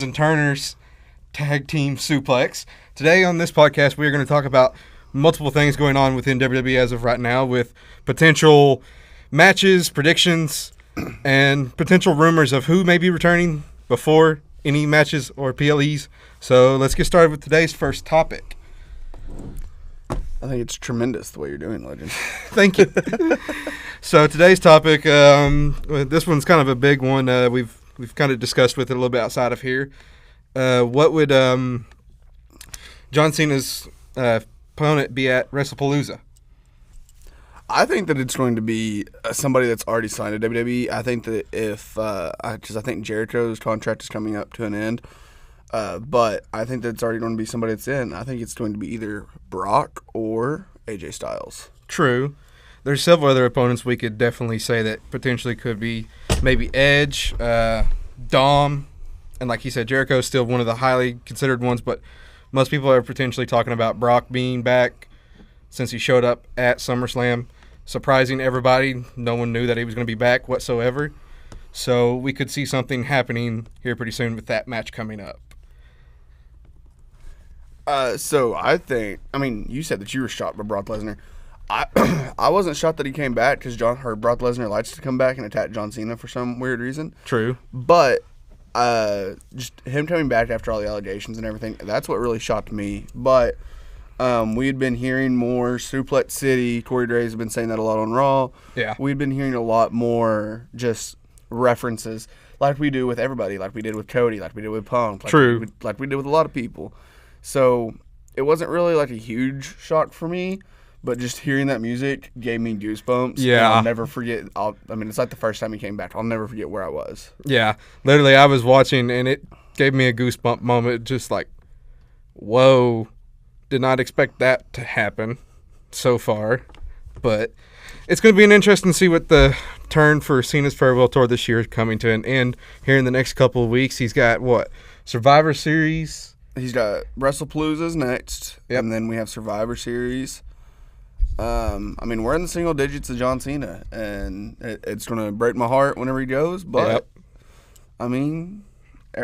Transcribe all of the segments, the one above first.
and Turner's tag team suplex. Today on this podcast, we are going to talk about multiple things going on within WWE as of right now with potential matches, predictions, and potential rumors of who may be returning before any matches or PLEs. So let's get started with today's first topic. I think it's tremendous the way you're doing, Legend. Thank you. So today's topic, this one's kind of a big one. We've kind of discussed with it a little bit outside of here. What would John Cena's opponent be at WrestlePalooza? I think that it's going to be somebody that's already signed to WWE. I think that I think Jericho's contract is coming up to an end. But I think that it's already going to be somebody that's in. I think it's going to be either Brock or AJ Styles. True. There's several other opponents we could definitely say that potentially could be maybe Edge, Dom, and like you said, Jericho is still one of the highly considered ones, but most people are potentially talking about Brock being back since he showed up at SummerSlam, surprising everybody. No one knew that he was going to be back whatsoever. So we could see something happening here pretty soon with that match coming up. So I think, you said that you were shocked by Brock Lesnar. I wasn't shocked that he came back because Brock Lesnar likes to come back and attack John Cena for some weird reason. True. But just him coming back after all the allegations and everything, that's what really shocked me. But we had been hearing more Suplex City. Corey Graves has been saying that a lot on Raw. Yeah. We'd been hearing a lot more just references like we do with everybody, like we did with Cody, like we did with Punk. True. Like we did with a lot of people. So it wasn't really like a huge shock for me. But just hearing that music gave me goosebumps. Yeah. And I'll never forget. It's like the first time he came back. I'll never forget where I was. Yeah. Literally, I was watching, and it gave me a goosebump moment. Just like, whoa. Did not expect that to happen so far. But it's going to be an interesting to see what the turn for Cena's Farewell Tour this year is coming to an end here in the next couple of weeks. He's got, Survivor Series? He's got WrestlePalooza's next. Yep. And then we have Survivor Series. We're in the single digits of John Cena, and it's going to break my heart whenever he goes, but,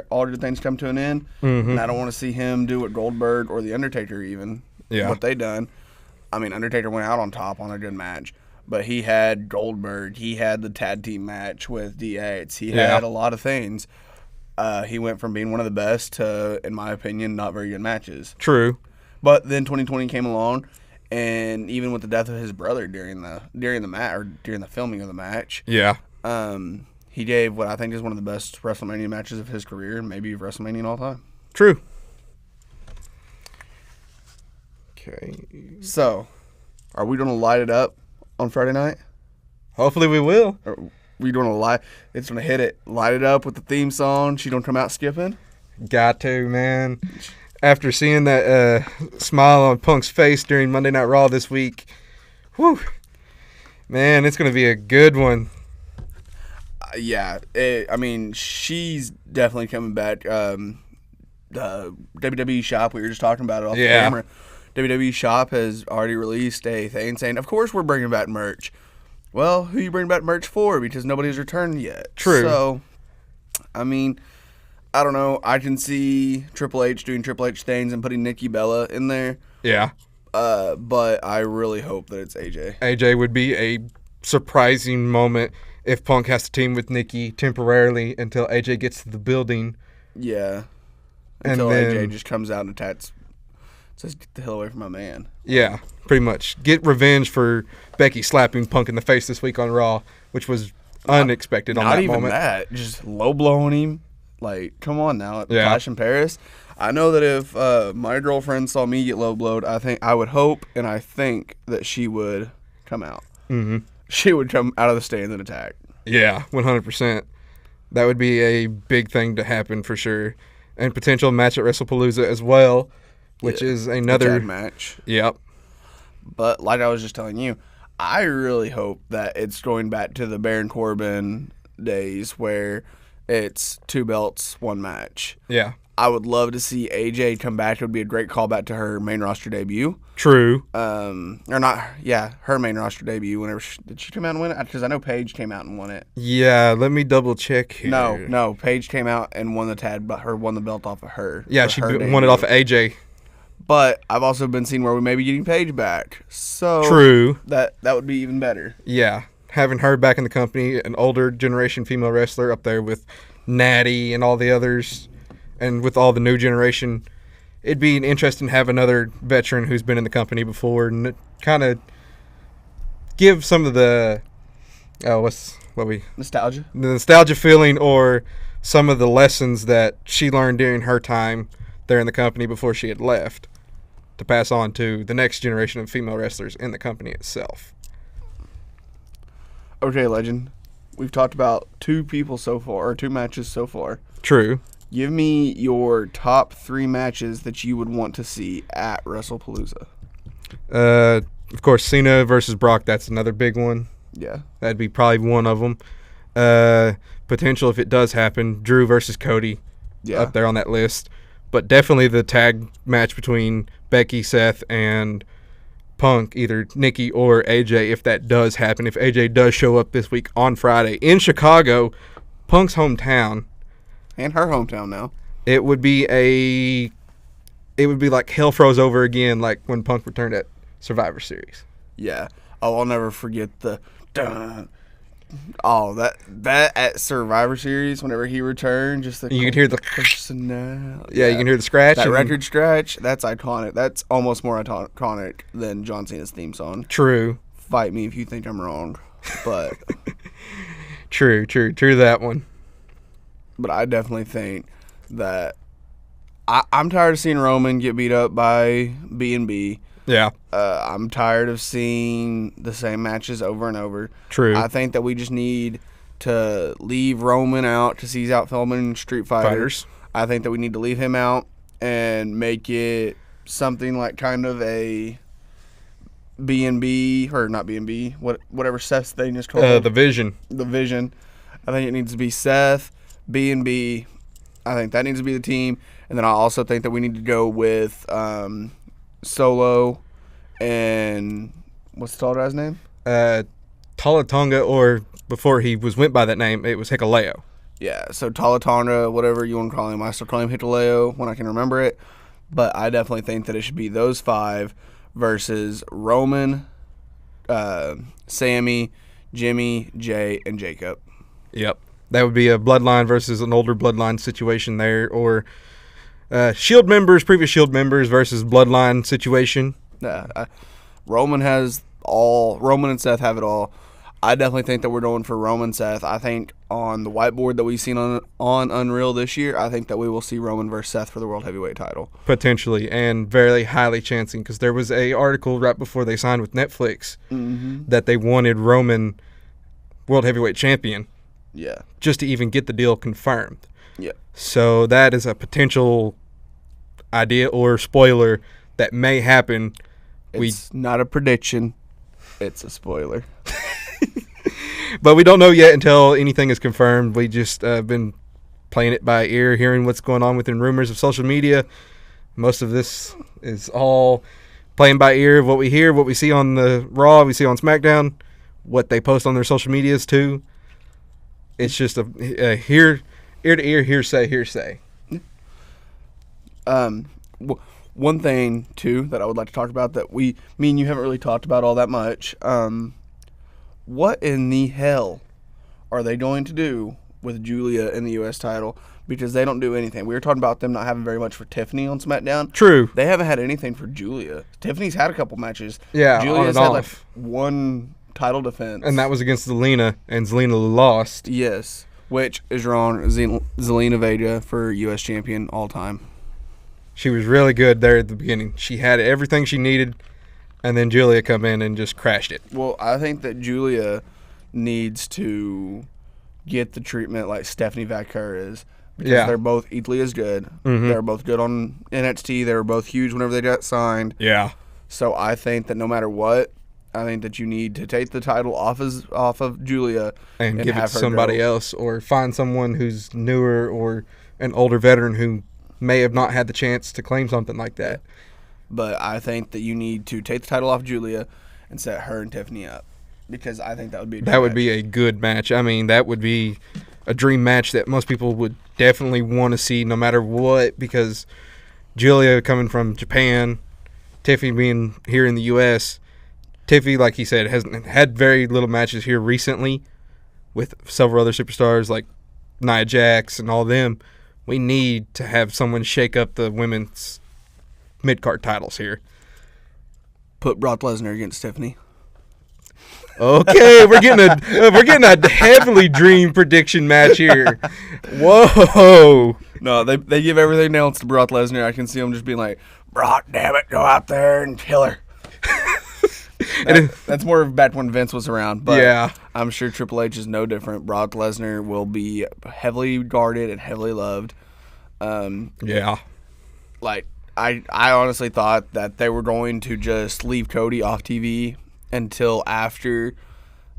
all good things come to an end, and I don't want to see him do what Goldberg or The Undertaker what they done. Undertaker went out on top on a good match, but he had Goldberg, he had the tag team match with DX, he had a lot of things. He went from being one of the best to, in my opinion, not very good matches. True. But then 2020 came along, and even with the death of his brother during the filming of the match, he gave what I think is one of the best WrestleMania matches of his career, and maybe WrestleMania in all time. True. Okay. So, are we going to light it up on Friday night? Hopefully we will. Or are we going to it's going to hit it, light it up with the theme song? She don't come out skipping? Got to, man. After seeing that smile on Punk's face during Monday Night Raw this week, man, it's going to be a good one. She's definitely coming back. The WWE shop, we were just talking about it off the camera. WWE shop has already released a thing saying, of course we're bringing back merch. Well, who you bring back merch for? Because nobody's returned yet. True. So, I don't know. I can see Triple H doing Triple H things and putting Nikki Bella in there. Yeah. But I really hope that it's AJ. AJ would be a surprising moment if Punk has to team with Nikki temporarily until AJ gets to the building. Yeah. And until then AJ just comes out and attacks. Says, get the hell away from my man. Yeah, pretty much. Get revenge for Becky slapping Punk in the face this week on Raw, which was unexpected on that moment. Not even that. Just low-blowing him. Like, come on now, at Clash in Paris. I know that if my girlfriend saw me get low-blowed, I would hope and I think that she would come out. Mm-hmm. She would come out of the stands and attack. Yeah, 100%. That would be a big thing to happen for sure. And potential match at WrestlePalooza as well, which is another match. Yep. But like I was just telling you, I really hope that it's going back to the Baron Corbin days where it's 2 belts, 1 match. Yeah. I would love to see AJ come back. It would be a great callback to her main roster debut. True. Or not, yeah, her main roster debut. Whenever did she come out and win it? Because I know Paige came out and won it. Yeah, let me double check here. No, Paige came out and won the tag, but won the belt off of her. Yeah, she won it off of AJ. But I've also been seeing where we may be getting Paige back. So true. That would be even better. Yeah, having her back in the company, an older generation female wrestler up there with Natty and all the others, and with all the new generation, it'd be interesting to have another veteran who's been in the company before and kind of give some of the nostalgia, the nostalgia feeling, or some of the lessons that she learned during her time there in the company before she had left, to pass on to the next generation of female wrestlers in the company itself. Okay, Legend. We've talked about two matches so far. True. Give me your top 3 matches that you would want to see at WrestlePalooza. Of course, Cena versus Brock. That's another big one. Yeah. That'd be probably one of them. Potential, if it does happen, Drew versus Cody. Yeah. Up there on that list. But definitely the tag match between Becky, Seth, and Punk, either Nikki or AJ, if that does happen. If AJ does show up this week on Friday in Chicago, Punk's hometown. And her hometown now. It would be like hell froze over again, like when Punk returned at Survivor Series. Yeah. Oh, I'll never forget the dun. Oh, that at Survivor Series, whenever he returned, just the you can hear the personality. Yeah, you can hear the scratch. That record scratch, that's iconic. That's almost more iconic than John Cena's theme song. True. Fight me if you think I'm wrong, but true that one. But I definitely think that I'm tired of seeing Roman get beat up by B&B. Yeah. I'm tired of seeing the same matches over and over. True. I think that we just need to leave Roman out because he's out filming Street Fighters. I think that we need to leave him out and make it something like kind of a B&B, or not B&B, whatever Seth's thing is called. The Vision. The Vision. I think it needs to be Seth, B&B. I think that needs to be the team. And then I also think that we need to go with Solo and what's the tall guy's name? Talatonga, or before he went by that name, it was Hikuleo. Yeah, so Talatonga, whatever you want to call him. I still call him Hikuleo when I can remember it. But I definitely think that it should be those 5 versus Roman, Sammy, Jimmy, Jay, and Jacob. Yep. That would be a bloodline versus an older bloodline situation there, or Shield members, previous Shield members versus bloodline situation. Roman and Seth have it all. I definitely think that we're going for Roman Seth. I think on the whiteboard that we've seen on Unreal this year, I think that we will see Roman versus Seth for the World Heavyweight title. Potentially, and very highly chancing, because there was a article right before they signed with Netflix that they wanted Roman World Heavyweight Champion. Yeah. Just to even get the deal confirmed. Yeah. So that is a potential idea or spoiler that may happen. It's not a prediction. It's a spoiler. But we don't know yet until anything is confirmed. We just been playing it by ear, hearing what's going on within rumors of social media. Most of this is all playing by ear, what we hear, what we see on the Raw, we see on SmackDown, what they post on their social medias too. It's just a ear to ear, hearsay. One thing too that I would like to talk about that me and you haven't really talked about all that much. What in the hell are they going to do with Julia in the U.S. title? Because they don't do anything. We were talking about them not having very much for Tiffany on SmackDown. True. They haven't had anything for Julia. Tiffany's had a couple matches. Yeah, Julia's had like one title defense. And that was against Zelina, and Zelina lost. Yes, which is wrong. Zelina Vega for U.S. champion all time. She was really good there at the beginning. She had everything she needed, and then Julia come in and just crashed it. Well, I think that Julia needs to get the treatment like Stephanie Vaquer is, because they're both equally as good. Mm-hmm. They're both good on NXT. They were both huge whenever they got signed. Yeah. So I think that no matter what, I think that you need to take the title off of Julia and give it to somebody else, or find someone who's newer or an older veteran who may have not had the chance to claim something like that. But I think that you need to take the title off Julia and set her and Tiffany up, because I think that would be a good match. I mean, that would be a dream match that most people would definitely want to see no matter what, because Julia coming from Japan, Tiffany being here in the U.S., Tiffany, like he said, hasn't had very little matches here recently with several other superstars like Nia Jax and all them. We need to have someone shake up the women's mid-card titles here. Put Brock Lesnar against Tiffany. Okay, we're getting a heavily dream prediction match here. Whoa! No, they give everything else to Brock Lesnar. I can see him just being like, Brock, damn it, go out there and kill her. That's more of back when Vince was around, but yeah. I'm sure Triple H is no different. Brock Lesnar will be heavily guarded and heavily loved. Yeah. Like, I honestly thought that they were going to just leave Cody off TV until after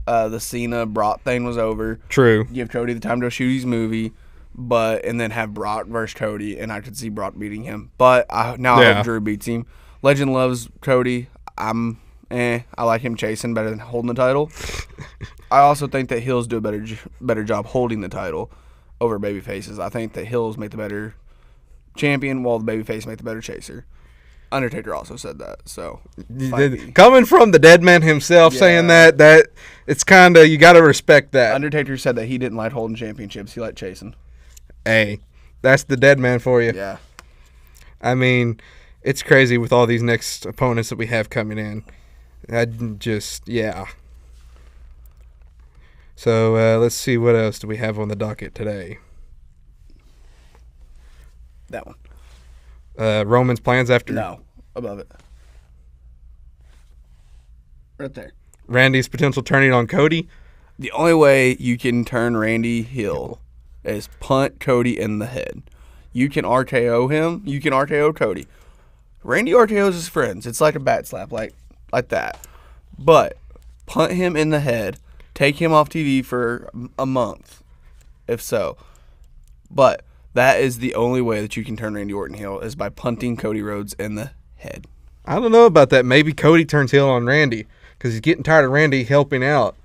the Cena-Brock thing was over. True. Give Cody the time to shoot his movie, and then have Brock versus Cody, and I could see Brock beating him. But I hope Drew beats him. Legend loves Cody. I like him chasing better than holding the title. I also think that heels do a better job holding the title over babyfaces. I think that heels make the better champion, while the babyface make the better chaser. Undertaker also said that. So coming from the dead man himself, saying that it's kind of, you got to respect that. Undertaker said that he didn't like holding championships. He liked chasing. Hey, that's the dead man for you. Yeah. I mean, it's crazy with all these next opponents that we have coming in. So let's see, what else do we have on the docket today? That one. Roman's plans after. No, above it. Right there. Randy's potential turning on Cody. The only way you can turn Randy heel is punt Cody in the head. You can RKO him. You can RKO Cody. Randy RKO's his friends. It's like a bat slap, like that. But punt him in the head. Take him off TV for a month, if so. But that is the only way that you can turn Randy Orton heel, is by punting Cody Rhodes in the head. I don't know about that. Maybe Cody turns heel on Randy because he's getting tired of Randy helping out.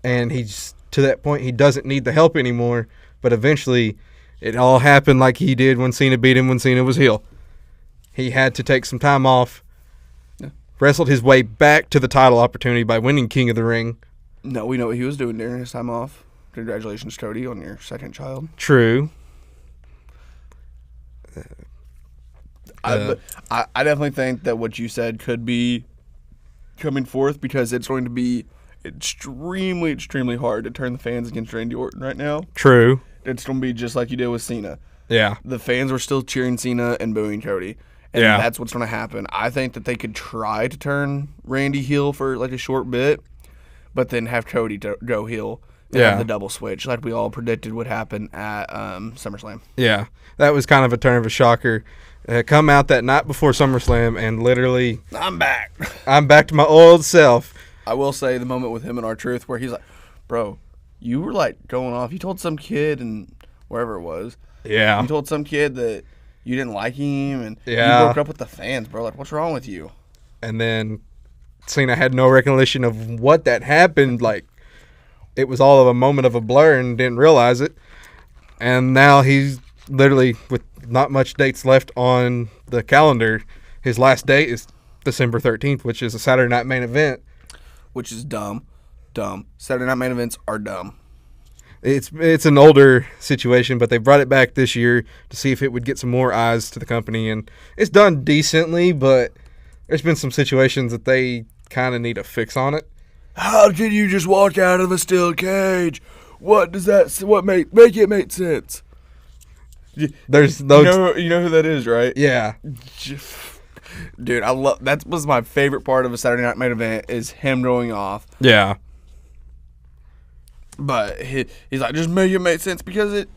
And he's to that point, he doesn't need the help anymore. But eventually, it all happened like he did when Cena beat him when Cena was heel. He had to take some time off, wrestled his way back to the title opportunity by winning King of the Ring. No, we know what he was doing during his time off. Congratulations, Cody, on your second child. True. I definitely think that what you said could be coming forth, because it's going to be extremely, extremely hard to turn the fans against Randy Orton right now. True. It's going to be just like you did with Cena. Yeah. The fans were still cheering Cena and booing Cody. And that's what's going to happen. I think that they could try to turn Randy heel for like a short bit, but then have Cody go heel and have the double switch, like we all predicted would happen at SummerSlam. Yeah. That was kind of a turn of a shocker. Come out that night before SummerSlam and literally, I'm back. I'm back to my old self. I will say the moment with him and R-Truth where he's like, bro, you were like going off. You told some kid, and wherever it was. Yeah. You told some kid that you didn't like him, and you broke up with the fans, bro. Like, what's wrong with you? And then Cena had no recollection of what that happened. Like, it was all of a moment of a blur and didn't realize it. And now he's literally, with not much dates left on the calendar, his last date is December 13th, which is a Saturday Night Main Event. Which is dumb. Dumb. Saturday Night Main Events are dumb. It's an older situation, but they brought it back this year to see if it would get some more eyes to the company, and it's done decently, but there's been some situations that they kind of need a fix on it. How can you just walk out of a steel cage? What does that? What make it make sense? There's those. You know who that is, right? Yeah. Dude, I love that. Was my favorite part of a Saturday Night Main Event is him going off. Yeah. But he's like, just make it make sense, because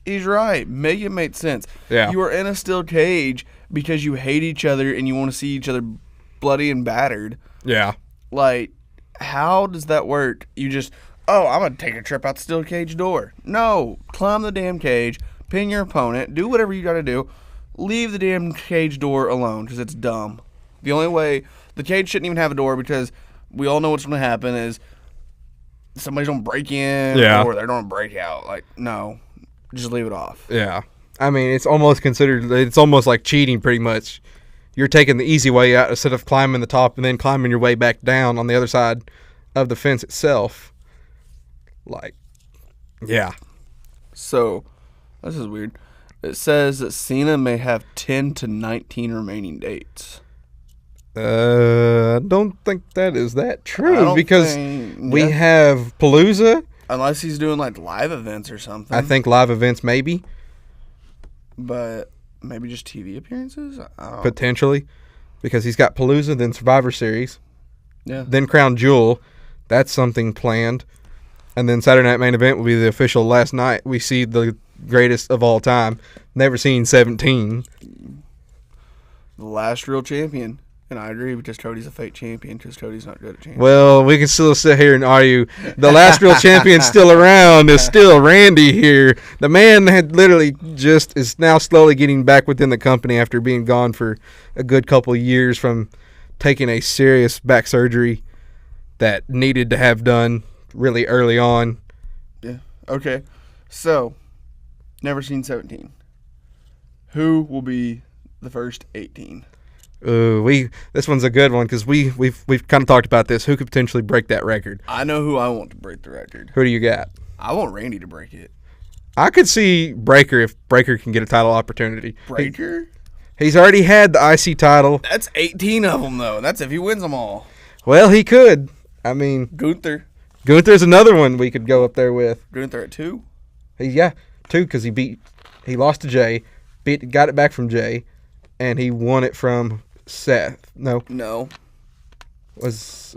he's right. Make it make sense. Yeah. You are in a steel cage because you hate each other and you want to see each other bloody and battered. Yeah. Like, how does that work? You just, I'm going to take a trip out the steel cage door. No. Climb the damn cage, pin your opponent, do whatever you got to do. Leave the damn cage door alone because it's dumb. The only way the cage shouldn't even have a door because we all know what's going to happen is somebody's going to break in or they're going to break out. Like, no, just leave it off. Yeah. I mean, it's almost like cheating pretty much. You're taking the easy way out instead of climbing the top and then climbing your way back down on the other side of the fence itself. Like, yeah. So, this is weird. It says that Cena may have 10 to 19 remaining dates. I don't think that is that true because we have Palooza. Unless he's doing like live events or something. I think live events maybe. But maybe just TV appearances? Potentially. Because he's got Palooza, then Survivor Series. Yeah. Then Crown Jewel. That's something planned. And then Saturday Night Main Event will be the official last night. We see the greatest of all time. Never seen 17. The last real champion. And I agree because Cody's a fake champion because Cody's not good at champion. Well, we can still sit here and argue. The last real champion still around is still Randy here. The man had literally just is now slowly getting back within the company after being gone for a good couple of years from taking a serious back surgery that needed to have done really early on. Yeah. Okay. So, never seen 17. Who will be the first 18? This one's a good one because we've kind of talked about this. Who could potentially break that record? I know who I want to break the record. Who do you got? I want Randy to break it. I could see Breaker if Breaker can get a title opportunity. Breaker? He's already had the IC title. That's 18 of them though. That's if he wins them all. Well, he could. I mean, Gunther's another one we could go up there with. Gunther at 2? 2 because he lost to Jay, got it back from Jay, and he won it from Seth. No. Was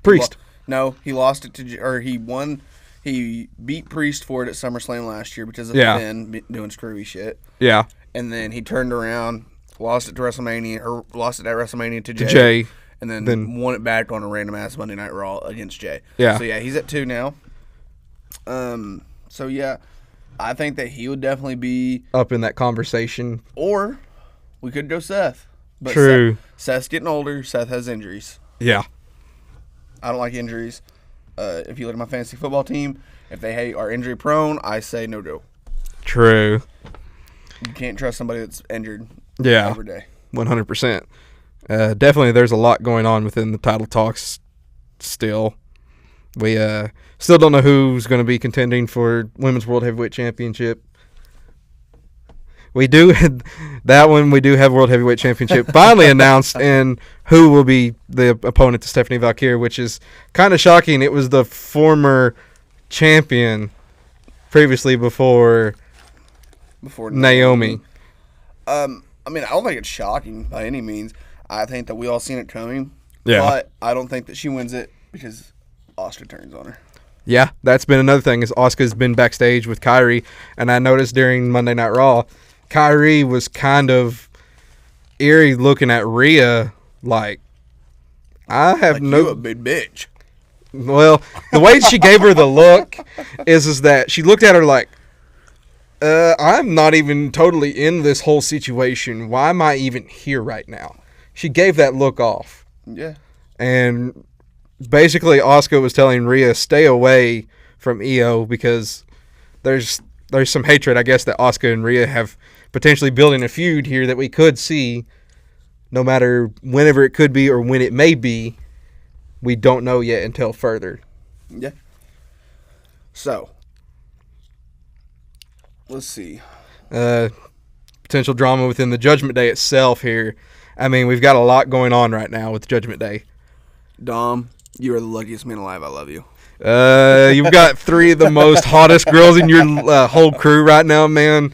Priest. No, he lost it to he beat Priest for it at SummerSlam last year because of Finn doing screwy shit. Yeah. And then he turned around, lost it at WrestleMania to Jay. And then won it back on a random ass Monday Night Raw against Jay. Yeah. So he's at 2 now. So I think that he would definitely be up in that conversation. Or we could go Seth. But True. Seth's getting older. Seth has injuries. Yeah. I don't like injuries. If you look at my fantasy football team, if they are injury prone, I say no go. True. You can't trust somebody that's injured every day. 100%. Definitely there's a lot going on within the title talks still. We still don't know who's going to be contending for Women's World Heavyweight Championship. We do that one. We do have World Heavyweight Championship finally announced, and who will be the opponent to Stephanie Valkyrie, which is kind of shocking. It was the former champion previously before Naomi. I mean, I don't think it's shocking by any means. I think that we all seen it coming. Yeah. But I don't think that she wins it because Asuka turns on her. Yeah, that's been another thing is Asuka's been backstage with Kyrie, and I noticed during Monday Night Raw, Kyrie was kind of eerie looking at Rhea like, I have you a big bitch. Well, the way she gave her the look is that she looked at her like, I'm not even totally in this whole situation. Why am I even here right now? She gave that look off. Yeah. And basically Asuka was telling Rhea, stay away from EO because there's some hatred, I guess, that Asuka and Rhea have potentially building a feud here that we could see no matter whenever it could be or when it may be. We don't know yet until further. Yeah. So, let's see. Potential drama within the Judgment Day itself here. I mean, we've got a lot going on right now with Judgment Day. Dom, you are the luckiest man alive. I love you. You've got 3 of the most hottest girls in your whole crew right now, man.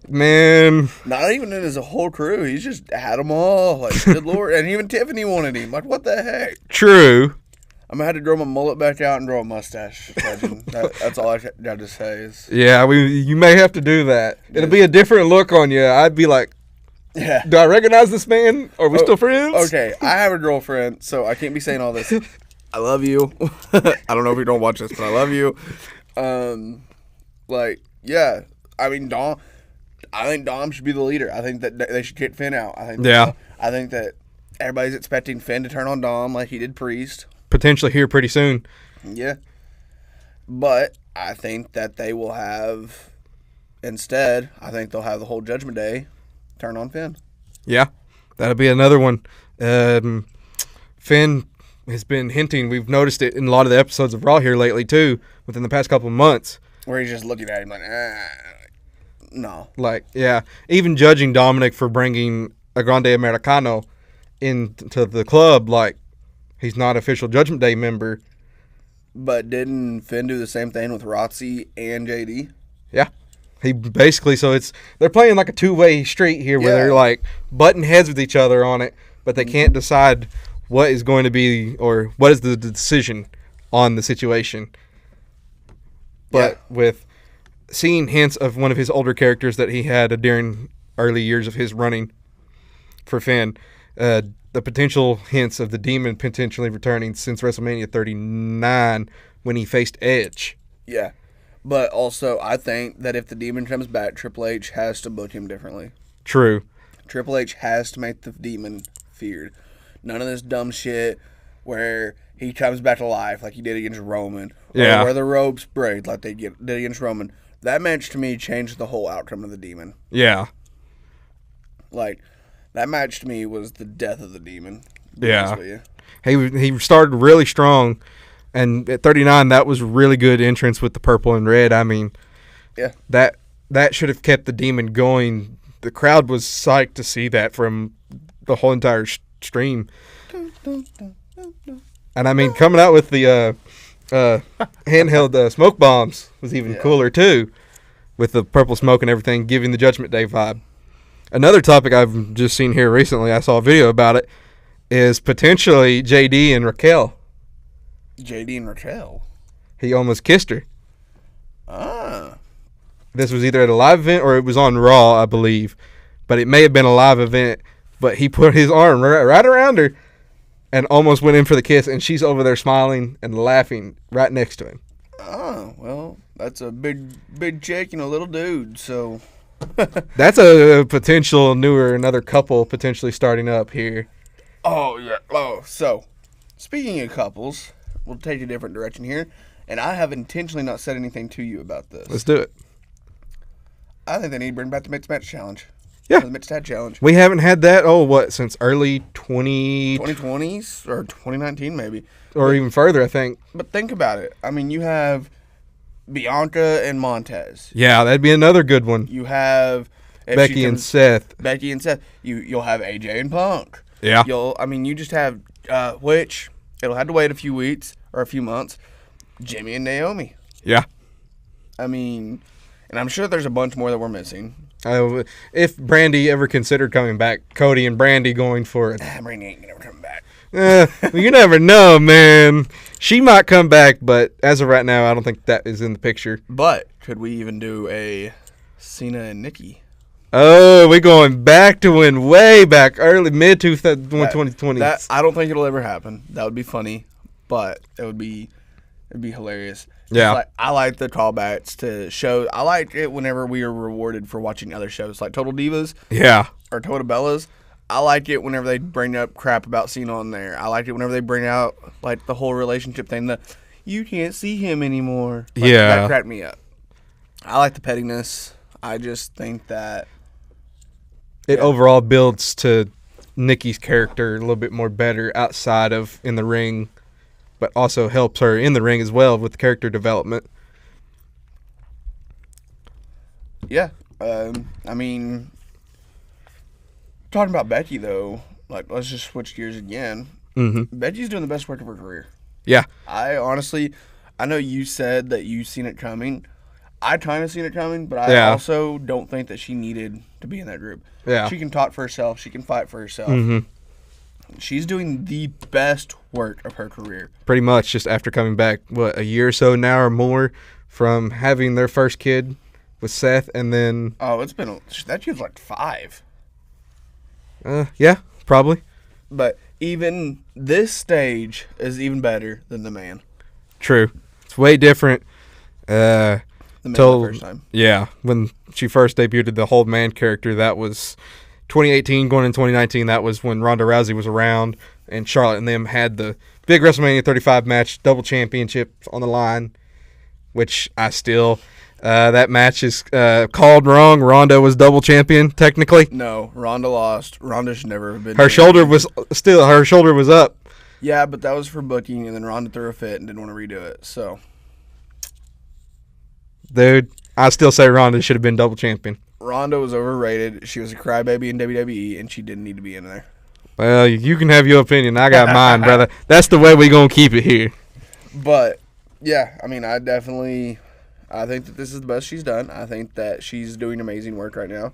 Not even in his whole crew. He's just had them all. Like, good Lord. And even Tiffany wanted him. Like, what the heck? True. I'm going to have to grow my mullet back out and grow a mustache. That's all I got to say. Yeah, you may have to do that. It'll be a different look on you. I'd be like, yeah. Do I recognize this man? Are we still friends? Okay, I have a girlfriend, so I can't be saying all this. I love you. I don't know if you don't watch this, but I love you. I mean, I think Dom should be the leader. I think that they should kick Finn out. I think that everybody's expecting Finn to turn on Dom like he did Priest. Potentially here pretty soon. Yeah. But I think that they will have, instead, I think they'll have the whole Judgment Day turn on Finn. Yeah, that'll be another one. Finn has been hinting. We've noticed it in a lot of the episodes of Raw here lately, too, within the past couple of months. Where he's just looking at him like, no. Like, yeah. Even judging Dominic for bringing a Grande Americano into the club, like, he's not official Judgment Day member. But didn't Finn do the same thing with Rotzi and JD? Yeah. He basically, so they're playing like a two-way street here where they're like butting heads with each other on it, but they can't decide what is going to be or what is the decision on the situation. But with seeing hints of one of his older characters that he had during early years of his running for Finn, the potential hints of the Demon potentially returning since WrestleMania 39 when he faced Edge. Yeah. But also, I think that if the Demon comes back, Triple H has to book him differently. True. Triple H has to make the Demon feared. None of this dumb shit where he comes back to life like he did against Roman. Or where the ropes break like they did against Roman. That match, to me, changed the whole outcome of the Demon. Yeah. Like, that match to me was the death of the Demon. Yeah. He started really strong, and at 39, that was a really good entrance with the purple and red. I mean, that should have kept the Demon going. The crowd was psyched to see that from the whole entire stream. And I mean, coming out with the handheld smoke bombs was even cooler too, with the purple smoke and everything, giving the Judgment Day vibe. Another topic I've just seen here recently, I saw a video about it, is potentially JD and Raquel. JD and Raquel? He almost kissed her. Ah. This was either at a live event or it was on Raw, I believe. But it may have been a live event. But he put his arm right around her and almost went in for the kiss. And she's over there smiling and laughing right next to him. Oh, well, that's a big chick and a little dude, so... That's a potential another couple potentially starting up here. Oh, yeah. Oh, so, speaking of couples, we'll take a different direction here. And I have intentionally not said anything to you about this. Let's do it. I think they need to bring back the Mixed Match Challenge. Yeah. The Mixed Tag Challenge. We haven't had that, since early 2020s or 2019 maybe. Or even further, I think. But think about it. I mean, you have Bianca and Montez. Yeah, that'd be another good one. You have Becky and Seth. You'll have AJ and Punk. Yeah. You just have which it'll have to wait a few weeks or a few months. Jimmy and Naomi. Yeah. I mean, and I'm sure there's a bunch more that we're missing. If Brandy ever considered coming back, Cody and Brandy going for it. Brandy ain't never coming back. You never know, man. She might come back, but as of right now, I don't think that is in the picture. But could we even do a Cena and Nikki? Oh, we're going back to when way back, mid 2020s. I don't think it'll ever happen. That would be funny, but it'd be hilarious. Yeah. I like the callbacks to shows. I like it whenever we are rewarded for watching other shows, like Total Divas. Yeah. Or Total Bellas. I like it whenever they bring up crap about Cena on there. I like it whenever they bring out like the whole relationship thing. You can't see him anymore. That cracked me up. I like the pettiness. I just think that it overall builds to Nikki's character a little bit more better outside of in the ring, but also helps her in the ring as well with character development. Yeah. Talking about Becky, though, like, let's just switch gears again. Mm-hmm. Becky's doing the best work of her career. Yeah. I know you said that you've seen it coming. I kind of seen it coming, but I also don't think that she needed to be in that group. Yeah. She can talk for herself. She can fight for herself. Mm-hmm. She's doing the best work of her career. Pretty much just after coming back, a year or so now or more from having their first kid with Seth, and then... Oh, that kid's like 5. Yeah, probably. But even this stage is even better than the man. True. It's way different. the first time. Yeah, when she first debuted the whole man character, that was 2018 going into 2019. That was when Ronda Rousey was around, and Charlotte and them had the big WrestleMania 35 match, double championship on the line, which I still... that match is called wrong. Ronda was double champion, technically. No, Ronda lost. Ronda should never have been. Her shoulder was up. Yeah, but that was for booking, and then Ronda threw a fit and didn't want to redo it. So, dude, I still say Ronda should have been double champion. Ronda was overrated. She was a crybaby in WWE, and she didn't need to be in there. Well, you can have your opinion. I got mine, brother. That's the way we gonna keep it here. But yeah, I mean, I think that this is the best she's done. I think that she's doing amazing work right now.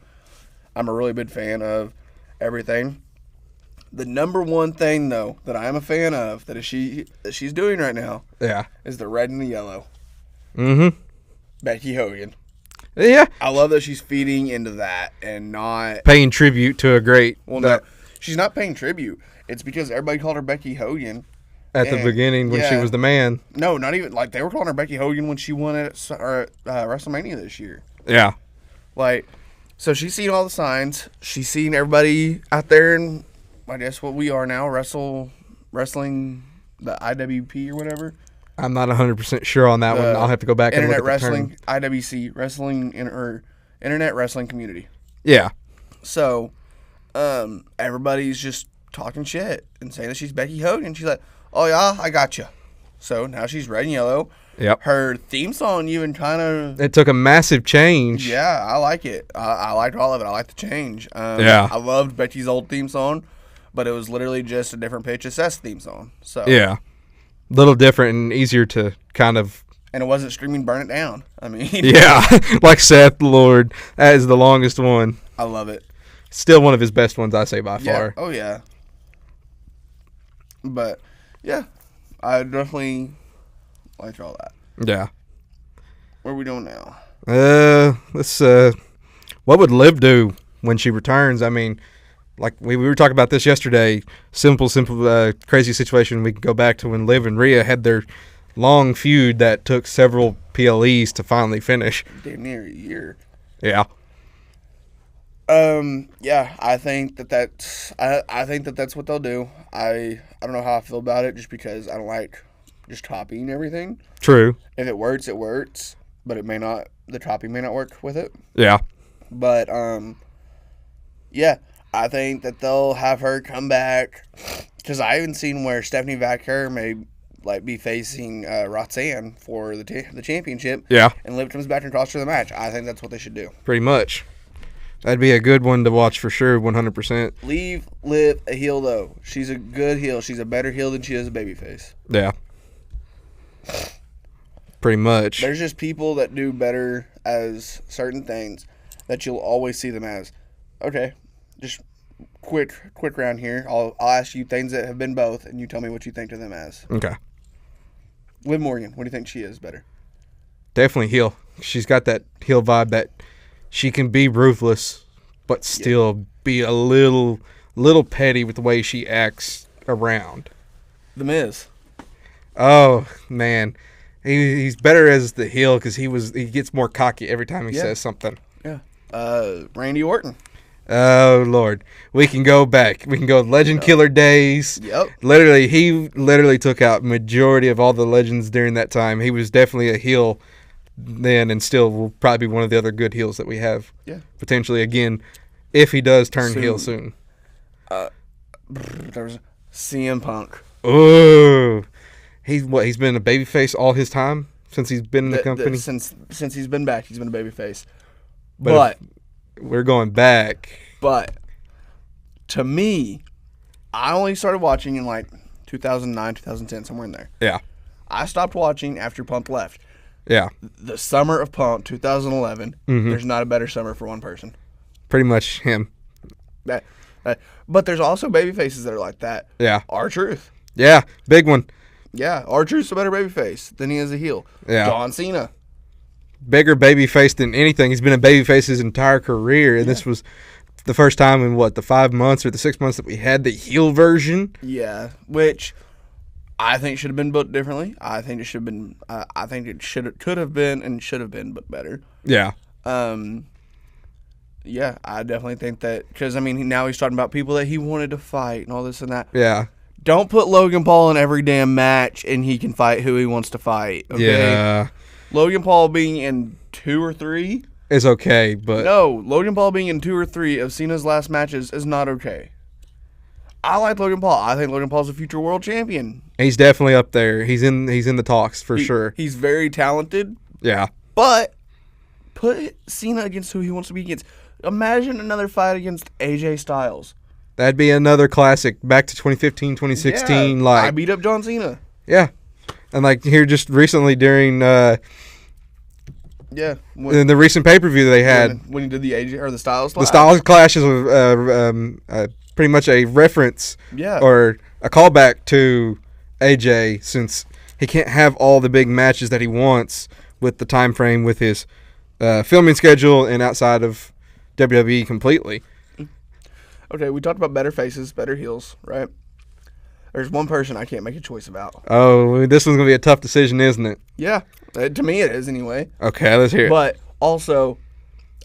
I'm a really big fan of everything. The number one thing, though, that I am a fan of that she's doing right now, is the red and the yellow. Mm-hmm. Becky Hogan. Yeah. I love that she's feeding into that and not paying tribute to a great. Well, no, she's not paying tribute. It's because everybody called her Becky Hogan at the beginning when she was the man. No, not even like they were calling her Becky Hogan when she won at WrestleMania this year. Yeah. Like, so she's seen all the signs. She's seen everybody out there, and I guess what we are now, wrestling the IWP or whatever. I'm not 100% sure on that one. I'll have to go back and look at wrestling, the term. IWC, Internet Wrestling Community. Yeah. So, everybody's just talking shit and saying that she's Becky Hogan. She's like, oh, yeah, I got you. So, now she's red and yellow. Yep. Her theme song even kind of... It took a massive change. Yeah, I like it. I liked all of it. I like the change. Yeah. I loved Becky's old theme song, but it was literally just a different pitch of Seth's theme song. So yeah. A little different and easier to kind of... And it wasn't screaming Burn It Down. I mean... Yeah, like Seth, Lord. That is the longest one. I love it. Still one of his best ones, I say, by far. Oh, yeah. But, yeah, I definitely liked all that. Yeah. What are we doing now? What would Liv do when she returns? I mean, like we were talking about this yesterday. Simple, crazy situation. We can go back to when Liv and Rhea had their long feud that took several PLEs to finally finish. Damn near a year. Yeah. Yeah, I think that's what they'll do. I don't know how I feel about it just because I don't like just copying everything. True. If it works, it works, but it may not. The copying may not work with it. Yeah. But yeah, I think that they'll have her come back because I haven't seen where Stephanie Vaquer may be facing Roxanne for the championship. Yeah. And Liv comes back and costs her the match. I think that's what they should do. Pretty much. That'd be a good one to watch for sure, 100%. Leave Liv a heel, though. She's a good heel. She's a better heel than she is a babyface. Yeah. Pretty much. There's just people that do better as certain things that you'll always see them as. Okay, just quick round here. I'll ask you things that have been both, and you tell me what you think of them as. Okay. Liv Morgan, what do you think she is better? Definitely heel. She's got that heel vibe that she can be ruthless, but still be a little petty with the way she acts around. The Miz. Oh man, he's better as the heel because he gets more cocky every time he says something. Yeah. Randy Orton. Oh Lord, we can go back. We can go Legend Killer days. Yep. He literally took out majority of all the legends during that time. He was definitely a heel then, and still will probably be one of the other good heels that we have. Yeah. Potentially again, if he does turn heel soon. There was CM Punk. Oh. He's been a babyface all his time since he's been in the company? Since he's been back, he's been a babyface. But we're going back. But to me, I only started watching in 2009, 2010, somewhere in there. Yeah. I stopped watching after Punk left. Yeah. The summer of Punk, 2011, there's not a better summer for one person. Pretty much him. But there's also babyfaces that are like that. Yeah. R-Truth. Yeah, big one. Yeah, R-Truth's a better babyface than he is a heel. Yeah. John Cena. Bigger babyface than anything. He's been a babyface his entire career, and this was the first time in, the 5 months or the 6 months that we had the heel version? Yeah, which I think it should have been booked differently. I think it should have been. I think it could have been, and should have been, but better. Yeah. Yeah, I definitely think that because now he's talking about people that he wanted to fight and all this and that. Yeah. Don't put Logan Paul in every damn match, and he can fight who he wants to fight. Okay? Yeah. Logan Paul being in 2 or 3 is okay, but no, Logan Paul being in 2 or 3 of Cena's last matches is not okay. I like Logan Paul. I think Logan Paul's a future world champion. He's definitely up there. He's in the talks for sure. He's very talented. Yeah. But put Cena against who he wants to be against. Imagine another fight against AJ Styles. That'd be another classic. Back to 2015, 2016. Yeah, like I beat up John Cena. Yeah. And like here just recently during in the recent pay-per-view they had when he did the AJ or the Styles clash. The Styles clashes was pretty much a reference or a callback to AJ, since he can't have all the big matches that he wants with the time frame with his filming schedule and outside of WWE completely. Okay, we talked about better faces, better heels, right? There's one person I can't make a choice about. Oh, this one's going to be a tough decision, isn't it? Yeah, to me it is anyway. Okay, let's hear it. But also,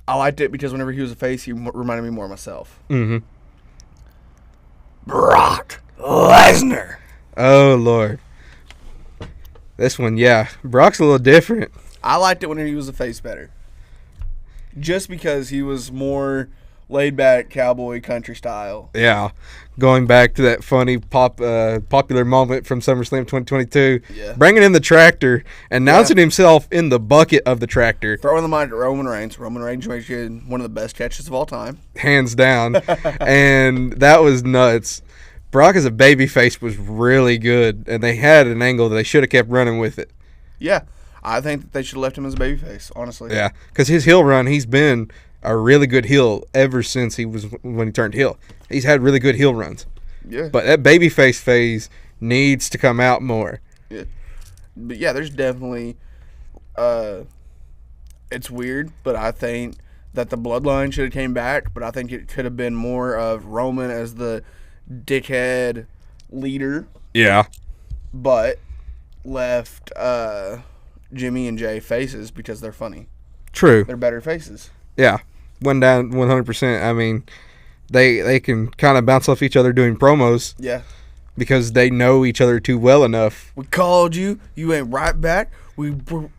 I liked it because whenever he was a face, he reminded me more of myself. Mm-hmm. Brock Lesnar. Oh, Lord. This one, yeah. Brock's a little different. I liked it when he was a face better. Just because he was more laid-back cowboy country style. Yeah. Going back to that funny popular moment from SummerSlam 2022. Yeah. Bringing in the tractor, announcing himself in the bucket of the tractor. Throwing the mic at Roman Reigns. Roman Reigns makes one of the best catches of all time. Hands down. And that was nuts. Brock as a babyface was really good, and they had an angle that they should have kept running with it. Yeah. I think that they should have left him as a babyface, honestly. Yeah, because his heel run, he's been a really good heel ever since when he turned heel. He's had really good heel runs. Yeah. But that babyface phase needs to come out more. Yeah. But yeah, there's definitely it's weird, but I think that the bloodline should have came back, but I think it could have been more of Roman as the dickhead leader. Yeah. But left Jimmy and Jay faces because they're funny. True. They're better faces. Yeah. Went down 100%. I mean, they can kind of bounce off each other doing promos. Yeah. Because they know each other too well enough. We called you. You ain't right back. We put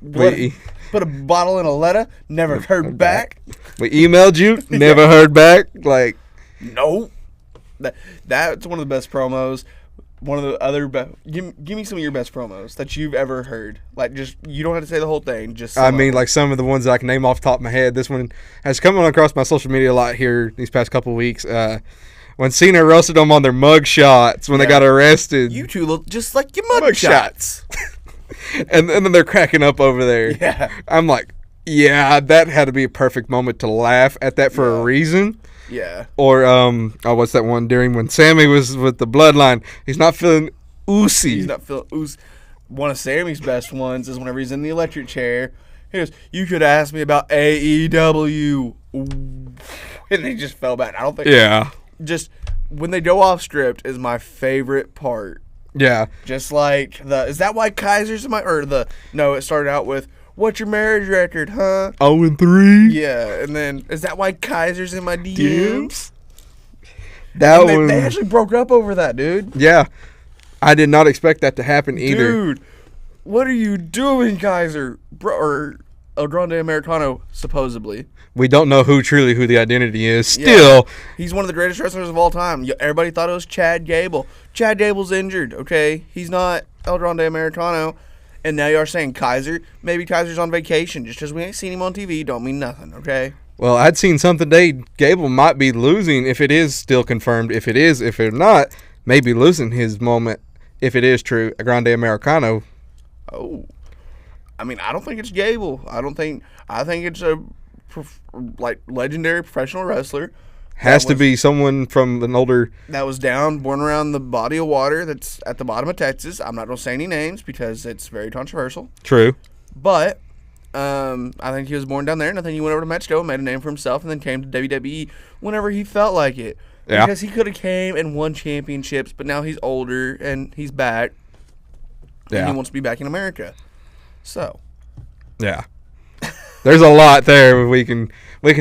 a bottle in a letter. Never heard back. We emailed you. Never heard back. Like, no. That's one of the best promos. One of the other give me some of your best promos that you've ever heard. Like, just you don't have to say the whole thing. Just like some of the ones that I can name off the top of my head. This one has come on across my social media a lot here these past couple of weeks. When Cena roasted them on their mug shots when they got arrested. You two look just like your mug shots. and then they're cracking up over there. Yeah. I'm like, yeah, that had to be a perfect moment to laugh at that for a reason. Yeah. Or, what's that one during when Sammy was with the bloodline? He's not feeling oozy. He's not feeling oozy. One of Sammy's best ones is whenever he's in the electric chair. He goes, you could ask me about AEW. And he just fell back. I don't think. Yeah. Just when they go off script is my favorite part. Yeah. Just like is that why Kaiser's in my, no, it started out with, what's your marriage record, huh? 0-3. Yeah, and then is that why Kaiser's in my DMs? That one. They actually broke up over that, dude. Yeah, I did not expect that to happen either. Dude, what are you doing, Kaiser? Or El Grande Americano, supposedly. We don't know who the identity is. Still, he's one of the greatest wrestlers of all time. Everybody thought it was Chad Gable. Chad Gable's injured. Okay, he's not El Grande Americano. And now you are saying Kaiser. Maybe Kaiser's on vacation. Just because we ain't seen him on TV don't mean nothing, okay? Well, I'd seen something today. Gable might be losing, if it is still confirmed. If it's not, maybe losing his moment, if it is true, a Grande Americano. Oh. I mean, I don't think it's Gable. I think it's a, legendary professional wrestler. Has to be someone from an older... That was born around the body of water that's at the bottom of Texas. I'm not going to say any names because it's very controversial. True. But I think he was born down there, and I think he went over to Mexico and made a name for himself and then came to WWE whenever he felt like it. Yeah. Because he could have came and won championships, but now he's older and he's back. and he wants to be back in America. So, yeah, there's a lot there we can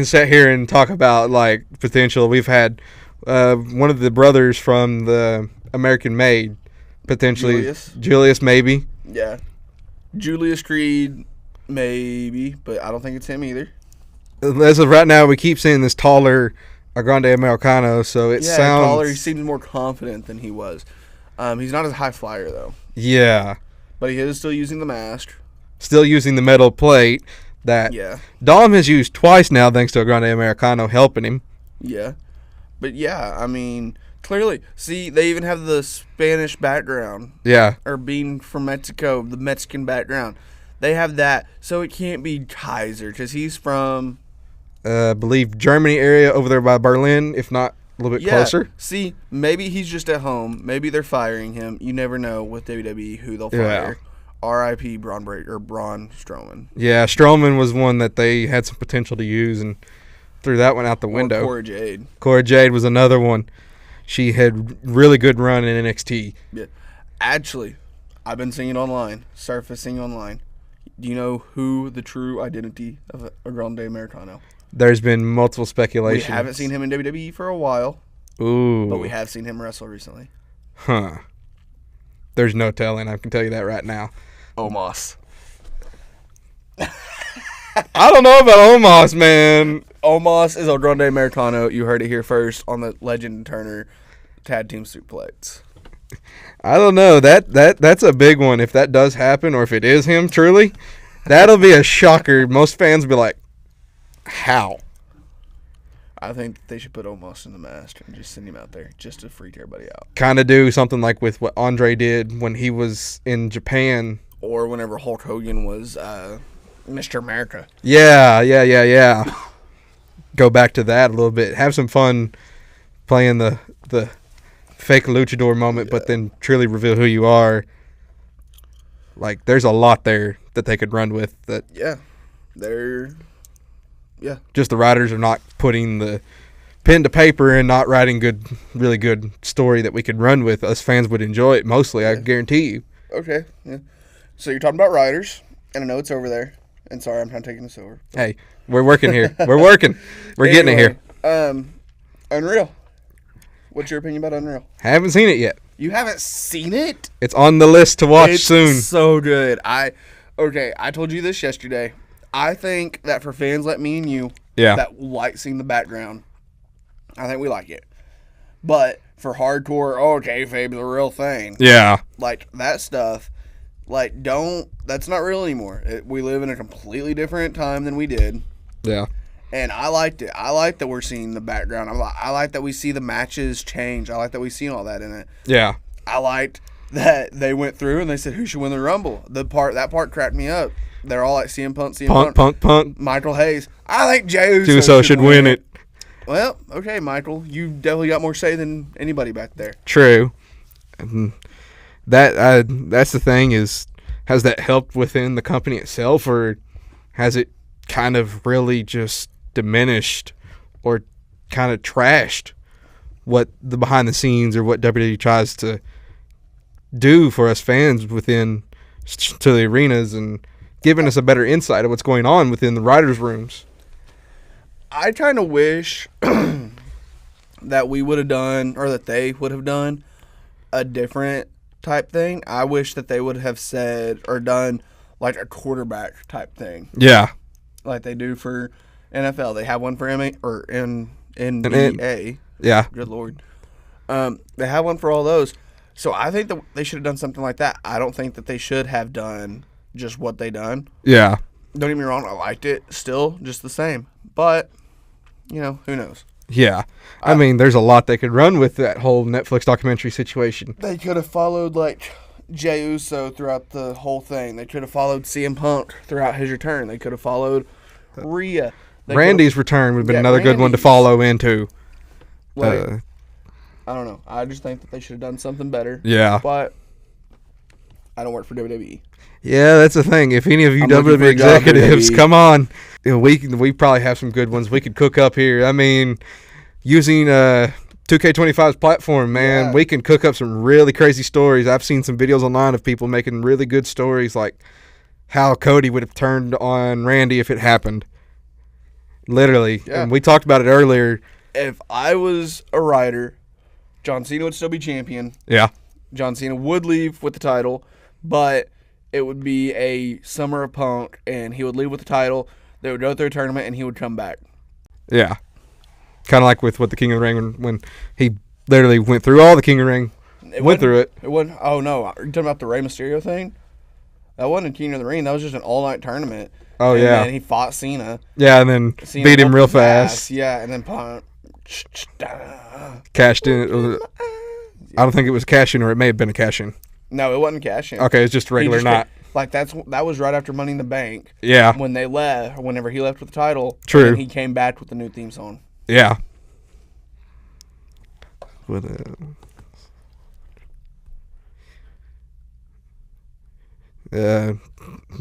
sit here and talk about, like, potential. We've had one of the brothers from the American Made, potentially Julius maybe. Yeah, Julius Creed maybe, but I don't think it's him either. As of right now, we keep seeing this taller Grande Americano, so it sounds taller. He seems more confident than he was. He's not as high flyer though. Yeah, but he is still using the mask. Still using the metal plate that Dom has used twice now, thanks to a Grande Americano helping him. Yeah, but yeah, I mean, clearly, see, they even have the Spanish background. Yeah, or being from Mexico, the Mexican background. They have that, so it can't be Kaiser because he's from, I believe, Germany area over there by Berlin, if not a little bit closer. See, maybe he's just at home. Maybe they're firing him. You never know with WWE who they'll fire. R.I.P. Braun Strowman. Yeah, Strowman was one that they had some potential to use and threw that one out the window. Cora Jade. Cora Jade was another one. She had really good run in NXT. Yeah. Actually, I've been seeing it online, surfacing online. Do you know who the true identity of a Grande Americano? There's been multiple speculations. We haven't seen him in WWE for a while. Ooh. But we have seen him wrestle recently. Huh. There's no telling. I can tell you that right now. Omos. I don't know about Omos, man. Omos is El Grande Americano. You heard it here first on the Legend Turner Tag Team Suplex. I don't know. That's a big one. If that does happen, or if it is him truly, that'll be a shocker. Most fans will be like, how? I think they should put Omos in the mask and just send him out there just to freak everybody out. Kind of do something like with what Andre did when he was in Japan. Or whenever Hulk Hogan was Mr. America. Yeah. Go back to that a little bit. Have some fun playing the fake luchador moment, but then truly reveal who you are. Like, there's a lot there that they could run with. That just the writers are not putting the pen to paper and not writing really good story that we could run with. Us fans would enjoy it mostly, I guarantee you. Okay, yeah. So you're talking about writers, and I know it's over there. And sorry, I'm trying to take this over. Hey, we're working here. We're working. We're getting it here. Unreal. What's your opinion about Unreal? Haven't seen it yet. You haven't seen it? It's on the list to watch soon. It's so good. I told you this yesterday. I think that for fans like me and you that like seeing the background, I think we like it. But for hardcore, kayfabe the real thing. Yeah. Like, that stuff, that's not real anymore. We live in a completely different time than we did. Yeah. And I liked it. I like that we're seeing the background. I like that we see the matches change. I like that we've seen all that in it. Yeah. I liked that they went through and they said, who should win the Rumble? That part cracked me up. They're all like CM Punk. Michael Hayes. I think Jey Uso should win it. Well, okay, Michael. You definitely got more say than anybody back there. True. That's the thing is, has that helped within the company itself, or has it kind of really just diminished or kind of trashed what the behind the scenes or what WWE tries to do for us fans within to the arenas and giving us a better insight of what's going on within the writers' rooms? I kind of wish that we would have done, or that they would have done, a different type thing. I wish that they would have said or done like a quarterback type thing. Yeah. Like they do for NFL. They have one for NBA. Yeah. Good Lord. They have one for all those. So I think that they should have done something like that. I don't think that they should have done just what they done. Yeah. Don't get me wrong. I liked it still, just the same. But, who knows? Yeah. I mean, there's a lot they could run with that whole Netflix documentary situation. They could have followed, Jey Uso throughout the whole thing. They could have followed CM Punk throughout his return. They could have followed Rhea. Randy's return would have been another good one to follow into. I don't know. I just think that they should have done something better. Yeah. But I don't work for WWE. Yeah, that's the thing. If any of you WWE executives, come on. We probably have some good ones we could cook up here. I mean, using 2K25's platform, man, we can cook up some really crazy stories. I've seen some videos online of people making really good stories, like how Cody would have turned on Randy if it happened. Literally. Yeah. And we talked about it earlier. If I was a writer, John Cena would still be champion. Yeah. John Cena would leave with the title, but it would be a Summer of Punk, and he would leave with the title. They would go through a tournament, and he would come back. Yeah. Kind of like with what the King of the Ring, when he literally went through all the King of the Ring. Went through it. It wasn't. Oh, no. Are you talking about the Rey Mysterio thing? That wasn't King of the Ring. That was just an all-night tournament. Oh, and yeah. And he fought Cena. Yeah, and then Cena beat him real fast. Yeah, and then Punk cashed in. I don't think it was cash-in, or it may have been a cash-in. No, it wasn't cash-in. Okay, it's just a regular night. Like, that was right after Money in the Bank. Yeah. When they left, whenever he left with the title. True. And he came back with the new theme song. Yeah. With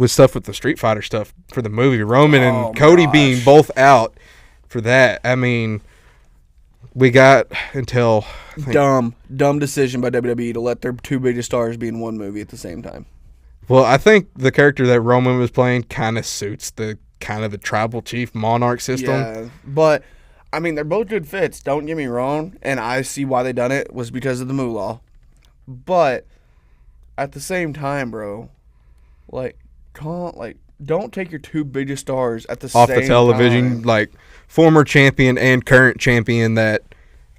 stuff with the Street Fighter stuff for the movie, Roman and Cody being both out for that. I mean, we got until dumb decision by WWE to let their two biggest stars be in one movie at the same time. Well, I think the character that Roman was playing kind of suits the tribal chief monarch system. Yeah, but I mean, they're both good fits. Don't get me wrong, and I see why they done it was because of the moolah. But at the same time, bro, don't take your two biggest stars at the same time. Off the television, like former champion and current champion that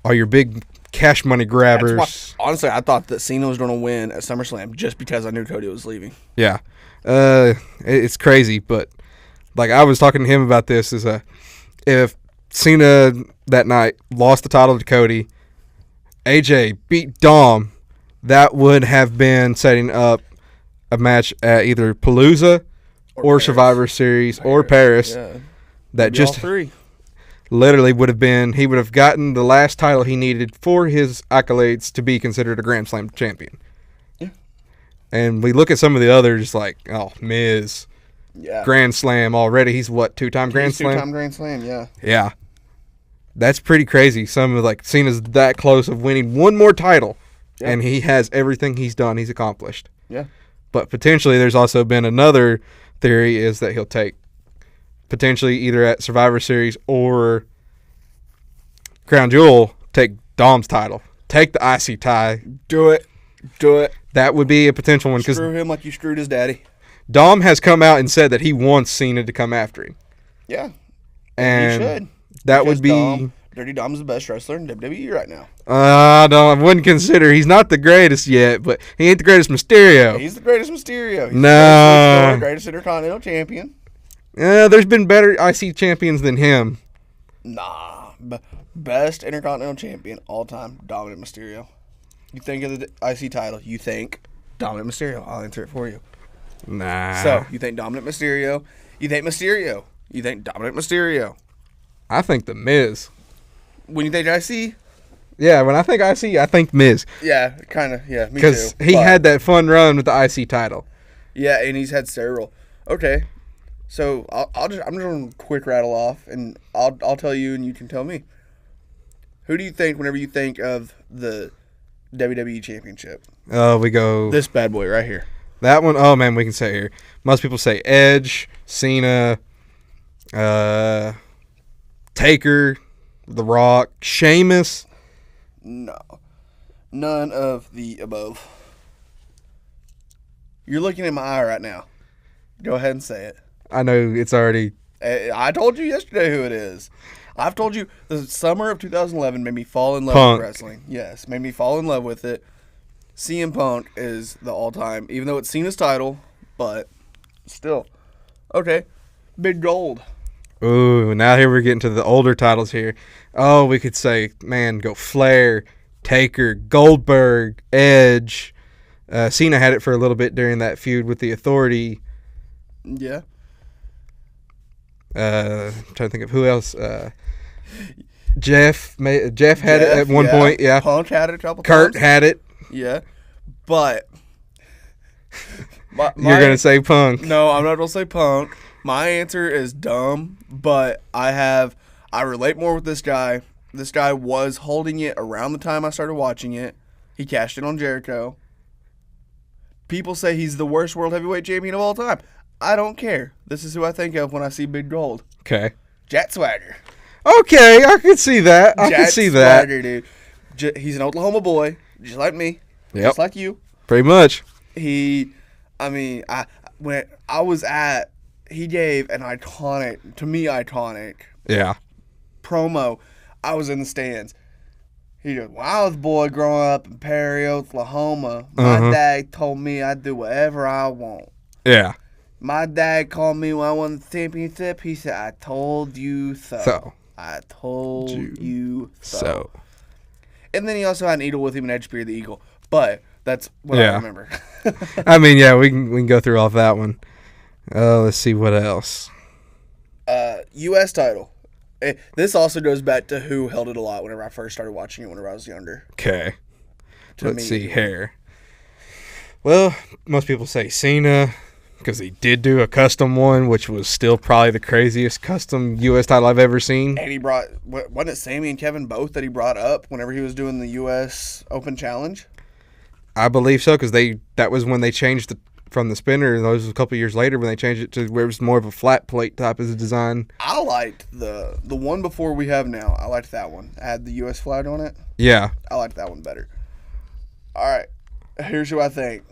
are your big cash money grabbers. Honestly, I thought that Cena was going to win at SummerSlam just because I knew Cody was leaving. Yeah, it's crazy, but like I was talking to him about this, if Cena that night lost the title to Cody, AJ beat Dom, that would have been setting up a match at either Palooza or Survivor Series or Paris. Yeah. That Maybe just all three. Literally would have been, he would have gotten the last title he needed for his accolades to be considered a Grand Slam champion. Yeah. And we look at some of the others like, Miz. Yeah. Grand Slam already. He's what, two-time Grand Slam? Two-time Grand Slam, yeah. Yeah. That's pretty crazy. Some of Cena's that close of winning one more title. Yeah. And he has everything he's done, he's accomplished. Yeah. But potentially there's also been another theory is that he'll take potentially either at Survivor Series or Crown Jewel, take Dom's title. Take the IC tie. Do it. That would be a potential one. Screw him like you screwed his daddy. Dom has come out and said that he wants Cena to come after him. Yeah. And he should. That would be... Dirty Dom's the best wrestler in WWE right now. I wouldn't consider. He's not the greatest yet, but he ain't the greatest Mysterio. He's the greatest Mysterio. He's the greatest Intercontinental Champion. There's been better IC champions than him. Nah. Best Intercontinental Champion all time, Dominant Mysterio. You think of the IC title, you think Dominant Mysterio. I'll answer it for you. Nah. So, you think Dominant Mysterio. You think Mysterio. You think Dominant Mysterio. I think The Miz. When you think IC? Yeah, when I think IC, I think Miz. Yeah, kind of. Yeah, me too. Because he had that fun run with the IC title. Yeah, and he's had several. Okay, so I'm just going to quick rattle off, and I'll tell you, and you can tell me. Who do you think whenever you think of the WWE Championship? We go this bad boy right here. That one. Oh man, we can say here. Most people say Edge, Cena, Taker, The Rock, Sheamus. No. None of the above. You're looking in my eye right now. Go ahead and say it. I know it's already... I told you yesterday who it is. I've told you the summer of 2011 made me fall in love with wrestling. Yes, made me fall in love with it. CM Punk is the all-time, even though it's Cena's title, but still. Okay, Big Gold. Ooh, now here we're getting to the older titles here. Oh, we could say, man, go Flair, Taker, Goldberg, Edge. Cena had it for a little bit during that feud with the Authority. Yeah. I'm trying to think of who else. Jeff had it at one point. Yeah. Punk had it a couple times. Kurt had it. Yeah. But. You're going to say Punk. No, I'm not going to say Punk. My answer is dumb, but I relate more with this guy This guy was holding it around the time I started watching it. He cashed in on Jericho. People say he's the worst world heavyweight champion of all time. I don't care. This is who I think of when I see Big Gold. Okay. Jack Swagger. Okay, I can see that. I can see that. Swagger, dude. He's an Oklahoma boy, just like me. Yep. Just like you. Pretty much. He gave an iconic Yeah. promo. I was in the stands. He goes, when I was a boy growing up in Perry, Oklahoma, my dad told me I'd do whatever I want. Yeah. My dad called me when I won the championship. He said, I told you so. I told you so. And then he also had an eagle with him and Edge Spear the Eagle. But that's what I remember. I mean, yeah, we can go through off that one. Let's see what else. U.S. title. This also goes back to who held it a lot whenever I first started watching it whenever I was younger. Okay. Let's see here. Well, most people say Cena because he did do a custom one, which was still probably the craziest custom U.S. title I've ever seen. And he brought, wasn't it Sammy and Kevin both that he brought up whenever he was doing the U.S. Open Challenge? I believe so because that was when they changed from the spinner. That was a couple years later when they changed it to where it was more of a flat plate type as a design. I liked the one before we have now. I liked that one. It had the U.S. flag on it. Yeah. I liked that one better. All right. Here's who I think.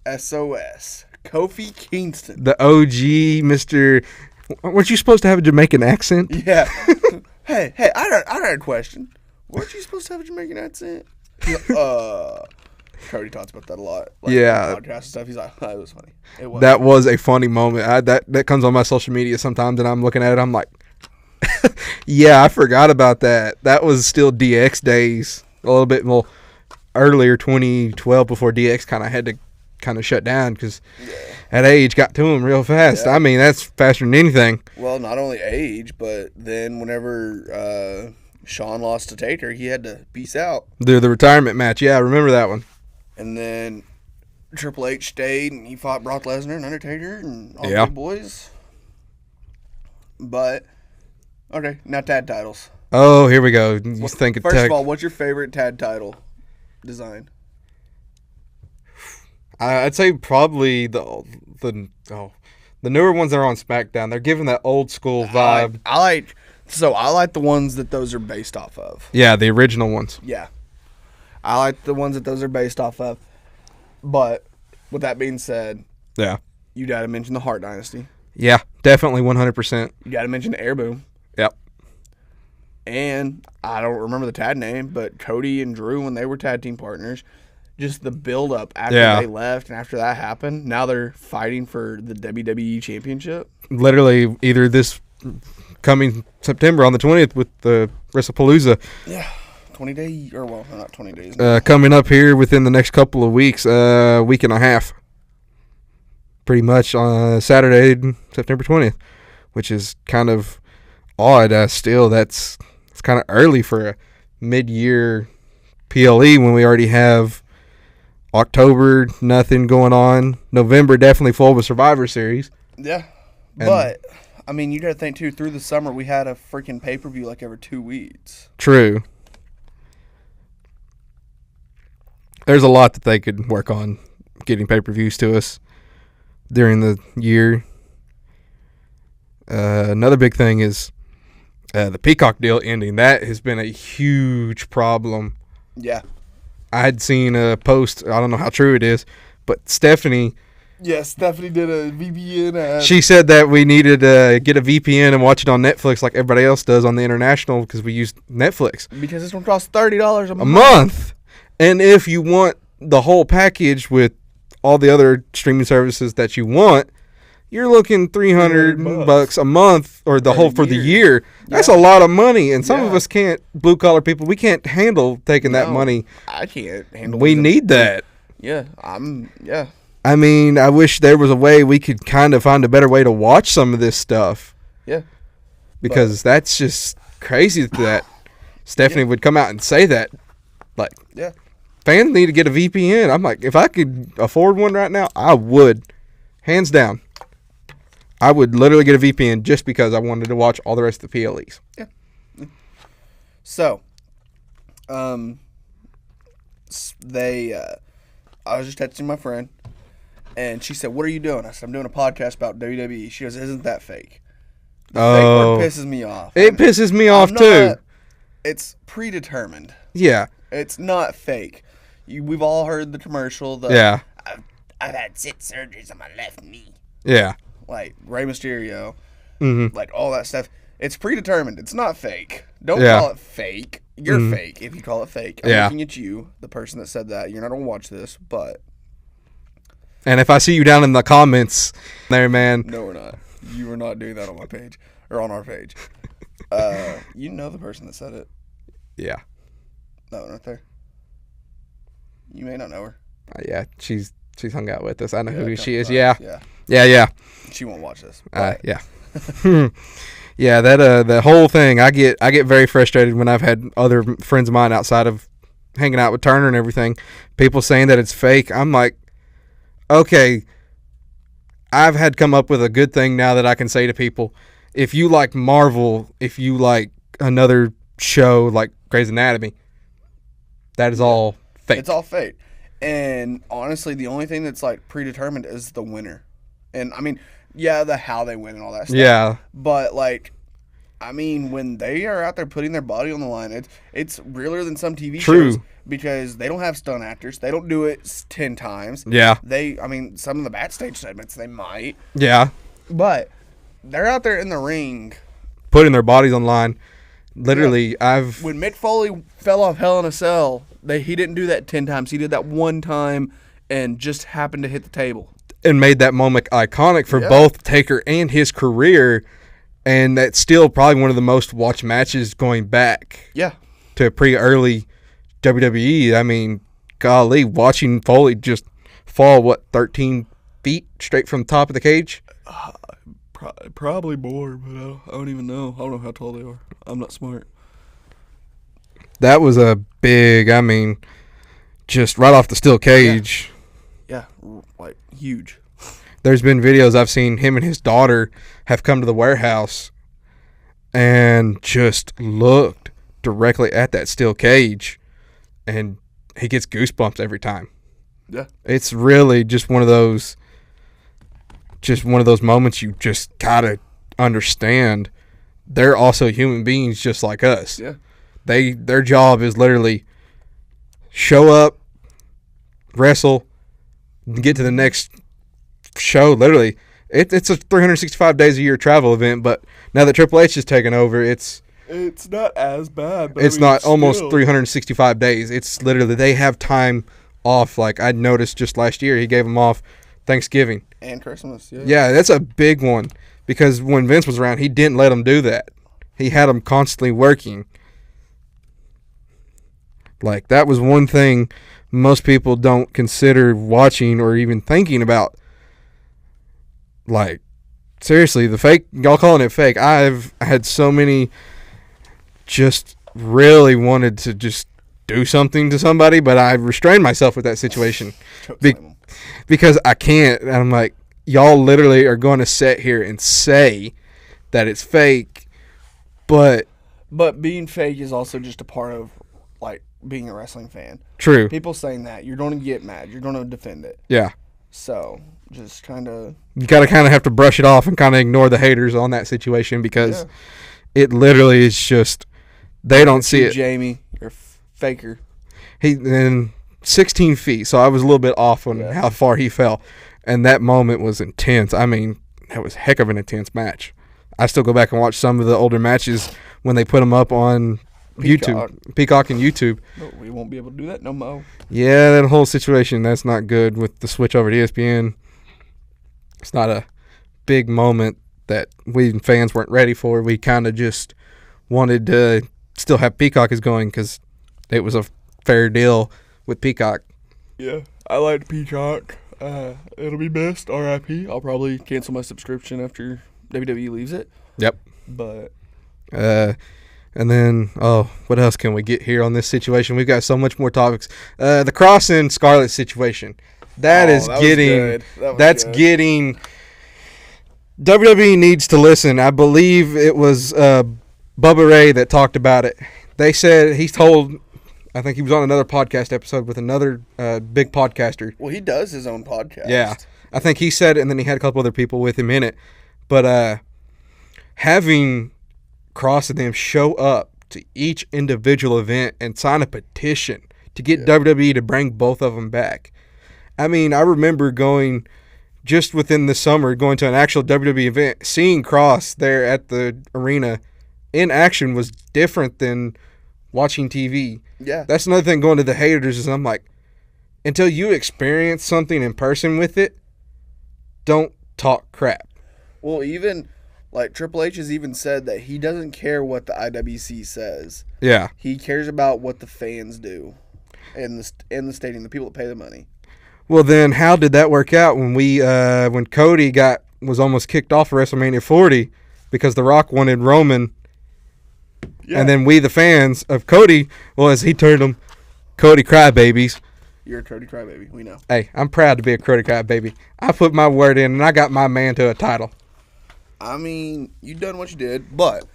SOS. Kofi Kingston. The OG Mr. Weren't you supposed to have a Jamaican accent? Yeah. hey, I got a question. Weren't you supposed to have a Jamaican accent? Cody talks about that a lot. Like, yeah. Podcast and stuff. He's like, oh, it was funny. It was. That was a funny moment. That comes on my social media sometimes, and I'm looking at it. I'm like, yeah, I forgot about that. That was still DX days. A little bit more earlier, 2012, before DX kind of had to shut down because that age got to him real fast. Yeah. I mean, that's faster than anything. Well, not only age, but then whenever Shawn lost to Taker, he had to peace out. The retirement match. Yeah, I remember that one. And then Triple H stayed, and he fought Brock Lesnar and Undertaker and all the big boys. But, okay, now tag titles. Oh, here we go. First of all, what's your favorite tag title design? I'd say probably the newer ones that are on SmackDown. They're giving that old school vibe. I like the ones that those are based off of. Yeah, the original ones. Yeah. I like the ones that those are based off of. But with that being said, you got to mention the Hart Dynasty. Yeah, definitely 100%. You got to mention Air Boom. Yep. And I don't remember the tag name, but Cody and Drew, when they were tag team partners, just the build up after they left and after that happened, now they're fighting for the WWE Championship. Literally, either this coming September on the 20th with the WrestlePalooza. Yeah. 20 days, or well, not 20 days. Coming up here within the next couple of weeks, week and a half. Pretty much on Saturday, September 20th, which is kind of odd. Still, it's kind of early for a mid-year PLE when we already have October, nothing going on. November, definitely full with Survivor Series. Yeah, but, I mean, you got to think, too, through the summer, we had a freaking pay-per-view like every 2 weeks. True. There's a lot that they could work on getting pay-per-views to us during the year. Another big thing is the Peacock deal ending. That has been a huge problem. Yeah. I had seen a post, I don't know how true it is, but Stephanie... Yeah, Stephanie did a VPN ad. She said that we needed to get a VPN and watch it on Netflix like everybody else does on the international because we use Netflix. Because it's going to cost $30 a month. And if you want the whole package with all the other streaming services that you want, you're looking $300 a month or the whole for the year. That's a lot of money. And some of us can't, blue collar people, we can't handle taking that money. I can't handle it. We need that. Yeah. I mean, I wish there was a way we could kind of find a better way to watch some of this stuff. Yeah. Because that's just crazy that Stephanie would come out and say that. Like, fans need to get a VPN. I'm like, if I could afford one right now, I would. Hands down. I would literally get a VPN just because I wanted to watch all the rest of the PLEs. Yeah. So, I was just texting my friend, and she said, "What are you doing?" I said, "I'm doing a podcast about WWE." She goes, "Isn't that fake?" The fake word pisses me off. It pisses me off too. It's predetermined. Yeah. It's not fake. We've all heard the commercial. Yeah. I've had 6 surgeries on my left knee. Yeah. Like Rey Mysterio. Mm-hmm. Like all that stuff. It's predetermined. It's not fake. Don't call it fake. You're fake if you call it fake. I'm looking at you, the person that said that. You're not going to watch this, but... And if I see you down in the comments there, man... No, we're not. You are not doing that on my page. Or on our page. You know the person that said it. Yeah. No, not there. You may not know her. Yeah, she's hung out with us. I know who she is. Yeah. Yeah. She won't watch this. Yeah. Yeah, that the whole thing, I get very frustrated when I've had other friends of mine outside of hanging out with Turner and everything, people saying that it's fake. I'm like, okay, I've had come up with a good thing now that I can say to people. If you like Marvel, if you like another show like Grey's Anatomy, that is all fake. It's all fake. And honestly, the only thing that's like predetermined is the winner. And I mean, yeah, the how they win and all that stuff. Yeah. But like, I mean, when they are out there putting their body on the line, it's realer than some TV shows because they don't have stunt actors. They don't do it 10 times. Yeah. I mean, some of the backstage segments they might. Yeah. But they're out there in the ring, putting their bodies on the line. Literally, when Mick Foley fell off Hell in a Cell, he didn't do that 10 times. He did that one time and just happened to hit the table. And made that moment iconic for both Taker and his career. And that's still probably one of the most watched matches going back to pre-early WWE. I mean, golly, watching Foley just fall, 13 feet straight from the top of the cage? Probably more, but I don't even know. I don't know how tall they are. I'm not smart. That was a big, just right off the steel cage. Yeah, like huge. There's been videos I've seen him and his daughter have come to the warehouse and just looked directly at that steel cage, and he gets goosebumps every time. Yeah. It's really just one of those moments you just gotta understand. They're also human beings just like us. Yeah. Their job is literally show up, wrestle, and get to the next show. Literally, it's a 365 days a year travel event. But now that Triple H is taking over, it's not as bad. But it's not almost 365 days. It's literally they have time off. Like I noticed just last year, he gave them off Thanksgiving and Christmas. Yeah, that's a big one because when Vince was around, he didn't let them do that. He had them constantly working. Like that was one thing most people don't consider watching or even thinking about. Like, seriously, the fake, y'all calling it fake. I've had so many just really wanted to just do something to somebody, but I restrained myself with that situation because I can't. And I'm like, y'all literally are going to sit here and say that it's fake, but being fake is also just a part of like being a wrestling fan. True. People saying that, you're going to get mad. You're going to defend it. Yeah. So just kind of... You got to kind of have to brush it off and kind of ignore the haters on that situation because it literally is just... They don't see it. Jamie, you're a faker. He then 16 feet, so I was a little bit off on how far he fell. And that moment was intense. I mean, that was a heck of an intense match. I still go back and watch some of the older matches when they put them up on Peacock and YouTube. No, we won't be able to do that no more. Yeah, that whole situation, that's not good with the switch over to ESPN. It's not a big moment that we fans weren't ready for. We kind of just wanted to still have Peacock as going because it was a fair deal with Peacock. Yeah, I liked Peacock. It'll be best. R.I.P. I'll probably cancel my subscription after WWE leaves it. Yep. But and then what else can we get here on this situation? We've got so much more topics. The Cross and Scarlett situation. That's getting WWE needs to listen. I believe it was Bubba Ray that talked about it. They said he told. I think he was on another podcast episode with another big podcaster. Well, he does his own podcast. Yeah, I think he said it, and then he had a couple other people with him in it. But having Cross and them show up to each individual event and sign a petition to get WWE to bring both of them back. I mean, I remember going just within the summer, going to an actual WWE event, seeing Cross there at the arena in action was different than watching TV. Yeah. That's another thing going to the haters is I'm like, until you experience something in person with it, don't talk crap. Well, even like Triple H has even said that he doesn't care what the IWC says. Yeah. He cares about what the fans do in the stadium, the people that pay the money. Well, then how did that work out when when Cody was almost kicked off of WrestleMania 40 because The Rock wanted Roman, and then we, the fans of Cody, well, as he turned them, Cody crybabies. You're a Cody crybaby, we know. Hey, I'm proud to be a Cody crybaby. I put my word in, and I got my man to a title. I mean, you done what you did, but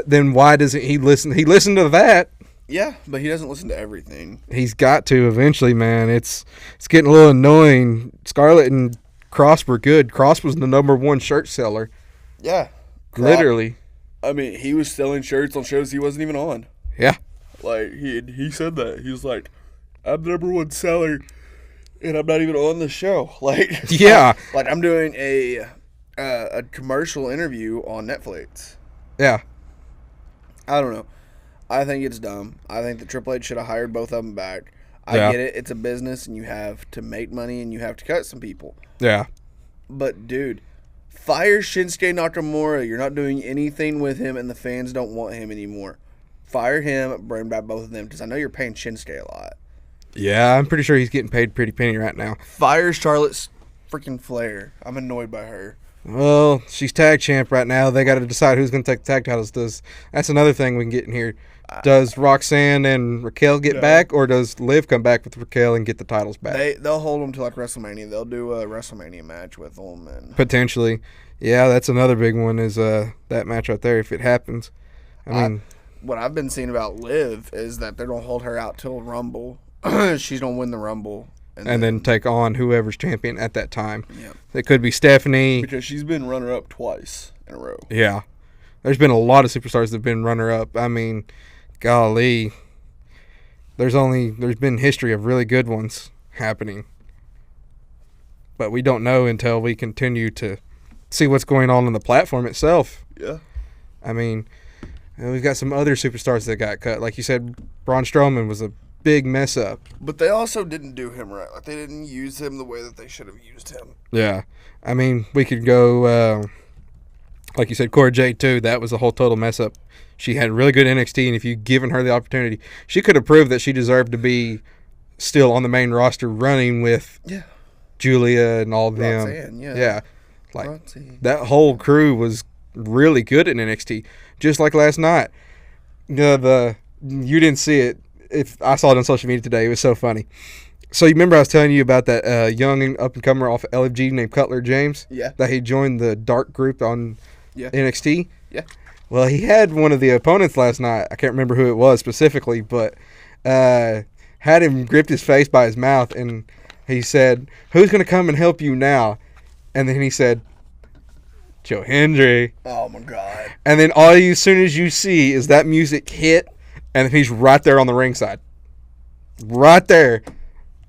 then why doesn't he listen? He listened to that. Yeah, but he doesn't listen to everything. He's got to eventually, man. It's getting a little annoying. Scarlett and Cross were good. Cross was the #1 shirt seller. Yeah. Literally. I mean, he was selling shirts on shows he wasn't even on. Yeah. Like, he said that. He was like, I'm the #1 seller, and I'm not even on the show. Like, yeah. I'm doing a commercial interview on Netflix. Yeah. I don't know. I think it's dumb. I think the Triple H should have hired both of them back. I get it. It's a business, and you have to make money, and you have to cut some people. Yeah. But, dude, fire Shinsuke Nakamura. You're not doing anything with him, and the fans don't want him anymore. Fire him, bring back both of them, because I know you're paying Shinsuke a lot. Yeah, I'm pretty sure he's getting paid pretty penny right now. Fire Charlotte's freaking Flair. I'm annoyed by her. Well, she's tag champ right now. They got to decide who's going to take the tag titles. That's another thing we can get in here. Does Roxanne and Raquel get back, or does Liv come back with Raquel and get the titles back? They'll hold them to like WrestleMania. They'll do a WrestleMania match with them. And potentially. Yeah, that's another big one is that match right there if it happens. I mean, what I've been seeing about Liv is that they're going to hold her out till Rumble. She's going to win the Rumble. And then take on whoever's champion at that time. Yep. It could be Stephanie. Because she's been runner-up twice in a row. Yeah. There's been a lot of superstars that have been runner-up. I mean, golly. There's been history of really good ones happening. But we don't know until we continue to see what's going on the platform itself. Yeah. I mean, we've got some other superstars that got cut. Like you said, Braun Strowman was a big mess up. But they also didn't do him right. Like, they didn't use him the way that they should have used him. Yeah. I mean, we could go, like you said, Cora Jade, too. That was a whole total mess up. She had really good NXT, and if you'd given her the opportunity, she could have proved that she deserved to be still on the main roster running with Julia and all of them. Roxanne, yeah. Like, Roxanne. That whole crew was really good at NXT. Just like last night. You didn't see it. If I saw it on social media today, it was so funny. So you remember I was telling you about that young up-and-comer off of LFG named Cutler James? Yeah. That he joined the Dark group on NXT? Yeah. Well, he had one of the opponents last night. I can't remember who it was specifically, but had him gripped his face by his mouth, and he said, "Who's going to come and help you now?" And then he said, "Joe Hendry." Oh, my God. And then as soon as you see is that music hit, and then he's right there on the ringside. Right there.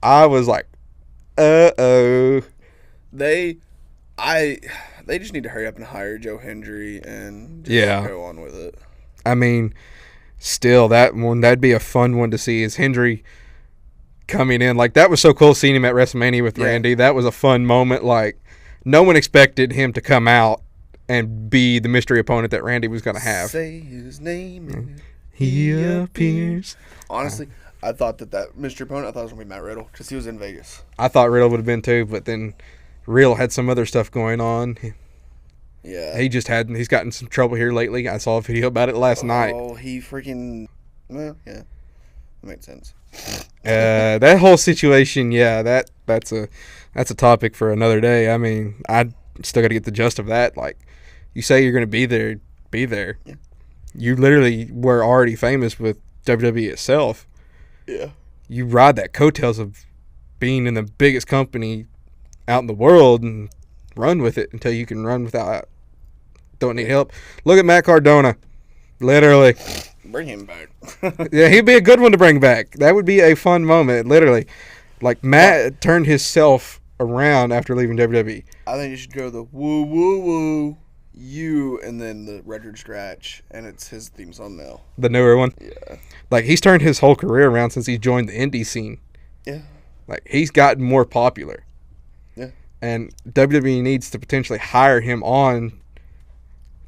I was like, uh-oh. They just need to hurry up and hire Joe Hendry and just go on with it. I mean, still, that'd be a fun one to see is Hendry coming in. Like, that was so cool seeing him at WrestleMania with Randy. That was a fun moment. Like, no one expected him to come out and be the mystery opponent that Randy was going to have. Say his name. He appears. Honestly, I thought that mystery opponent, I thought it was going to be Matt Riddle because he was in Vegas. I thought Riddle would have been too, but then Riddle had some other stuff going on. Yeah. He's gotten some trouble here lately. I saw a video about it last night. Oh, he freaking, well, yeah. That makes sense. That whole situation, that's a topic for another day. I mean, I still got to get the gist of that. Like, you say you're going to be there, be there. Yeah. you literally were already famous with WWE itself. Yeah. You ride that coattails of being in the biggest company out in the world and run with it until you can run without, don't need help. Look at Matt Cardona. Literally. Bring him back. Yeah, he'd be a good one to bring back. That would be a fun moment, literally. Like, Matt turned himself around after leaving WWE. I think you should go the woo, woo, woo, you, and then the record scratch, and it's his theme song now. The newer one? Yeah. Like, he's turned his whole career around since he joined the indie scene. Yeah. Like, he's gotten more popular. Yeah. And WWE needs to potentially hire him on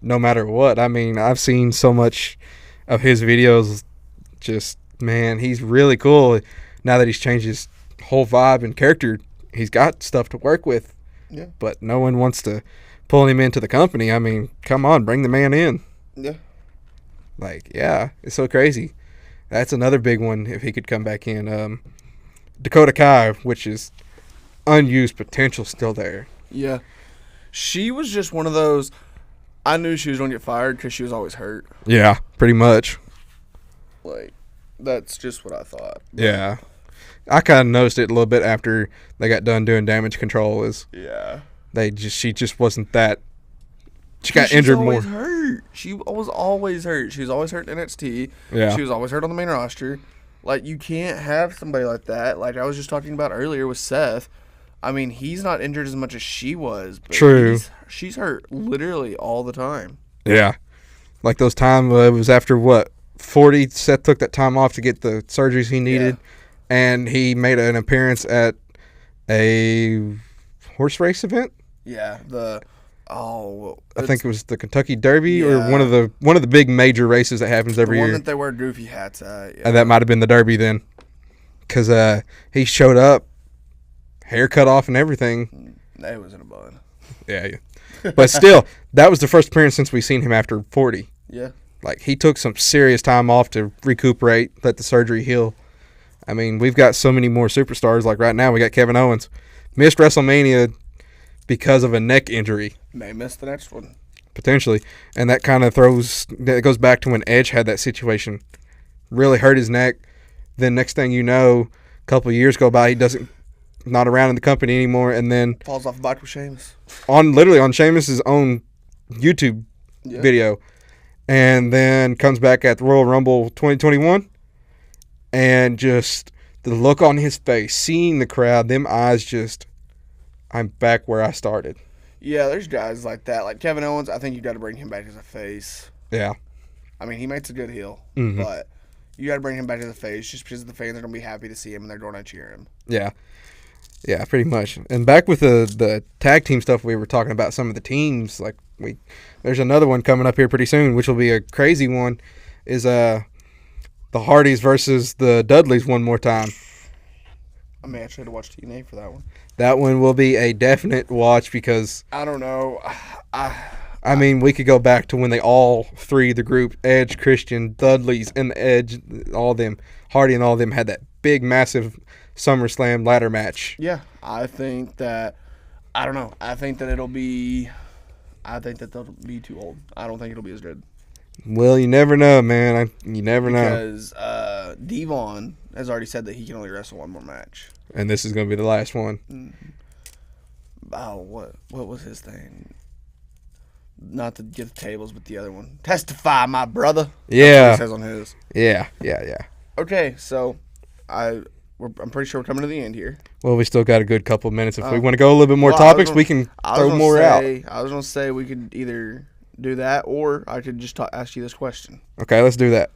no matter what. I mean, I've seen so much of his videos. Just, man, he's really cool. Now that he's changed his whole vibe and character, he's got stuff to work with. Yeah. But no one wants to pull him into the company. I mean, come on, bring the man in. Yeah. Like, yeah, it's so crazy. That's another big one if he could come back in. Dakota Kai, which is unused potential still there. Yeah. She was just one of those, I knew she was going to get fired because she was always hurt. Yeah, pretty much. Like, that's just what I thought. Yeah. I kind of noticed it a little bit after they got done doing Damage Control. Yeah. She just wasn't that. She got injured more. Hurt. She was always hurt. She was always hurt in NXT. Yeah. She was always hurt on the main roster. Like, you can't have somebody like that. Like I was just talking about earlier with Seth. I mean, he's not injured as much as she was. But true. She's hurt literally all the time. Yeah. Like those times, it was after, 40, Seth took that time off to get the surgeries he needed. Yeah. And he made an appearance at a horse race event. Yeah, I think it was the Kentucky Derby or one of the big major races that happens every year. The one that they wear goofy hats at. Yeah. And that might have been the Derby then, because he showed up, hair cut off and everything. It was in a bun. Yeah. But still, that was the first appearance since we've seen him after 40. Yeah. Like, he took some serious time off to recuperate, let the surgery heal. I mean, we've got so many more superstars. Like right now, we got Kevin Owens. Missed WrestleMania because of a neck injury. May miss the next one. Potentially. And that kind of goes back to when Edge had that situation. Really hurt his neck. Then next thing you know, a couple of years go by, he not around in the company anymore. And then falls off a bike with Sheamus. Literally on Sheamus' own YouTube video. And then comes back at the Royal Rumble 2021. And just the look on his face, seeing the crowd, them eyes just, I'm back where I started. Yeah, there's guys like that. Like Kevin Owens, I think you got to bring him back as a face. Yeah. I mean, he makes a good heel, but you got to bring him back as a face just because the fans are going to be happy to see him and they're going to cheer him. Yeah. Yeah, pretty much. And back with the tag team stuff, we were talking about some of the teams. Like there's another one coming up here pretty soon, which will be a crazy one, is the Hardys versus the Dudleys one more time. I may actually have to watch TNA for that one. That one will be a definite watch because I don't know. I mean, we could go back to when they all three, the group, Edge, Christian, Dudleys, and the Edge, all them, Hardy and all them had that big, massive SummerSlam ladder match. Yeah, I think that, I don't know. I think that they'll be too old. I don't think it'll be as good. Well, you never know, man. You never know. Because Devon has already said that he can only wrestle one more match. And this is going to be the last one. Oh, what was his thing? Not to get the tables, but the other one. Testify, my brother. Yeah. That's what he says on his. Yeah. Okay, so I'm pretty sure we're coming to the end here. Well, we still got a good couple of minutes. If we want to go a little bit more topics, we can throw more out. I was going to say we could either do that or I could just ask you this question. Okay, let's do that.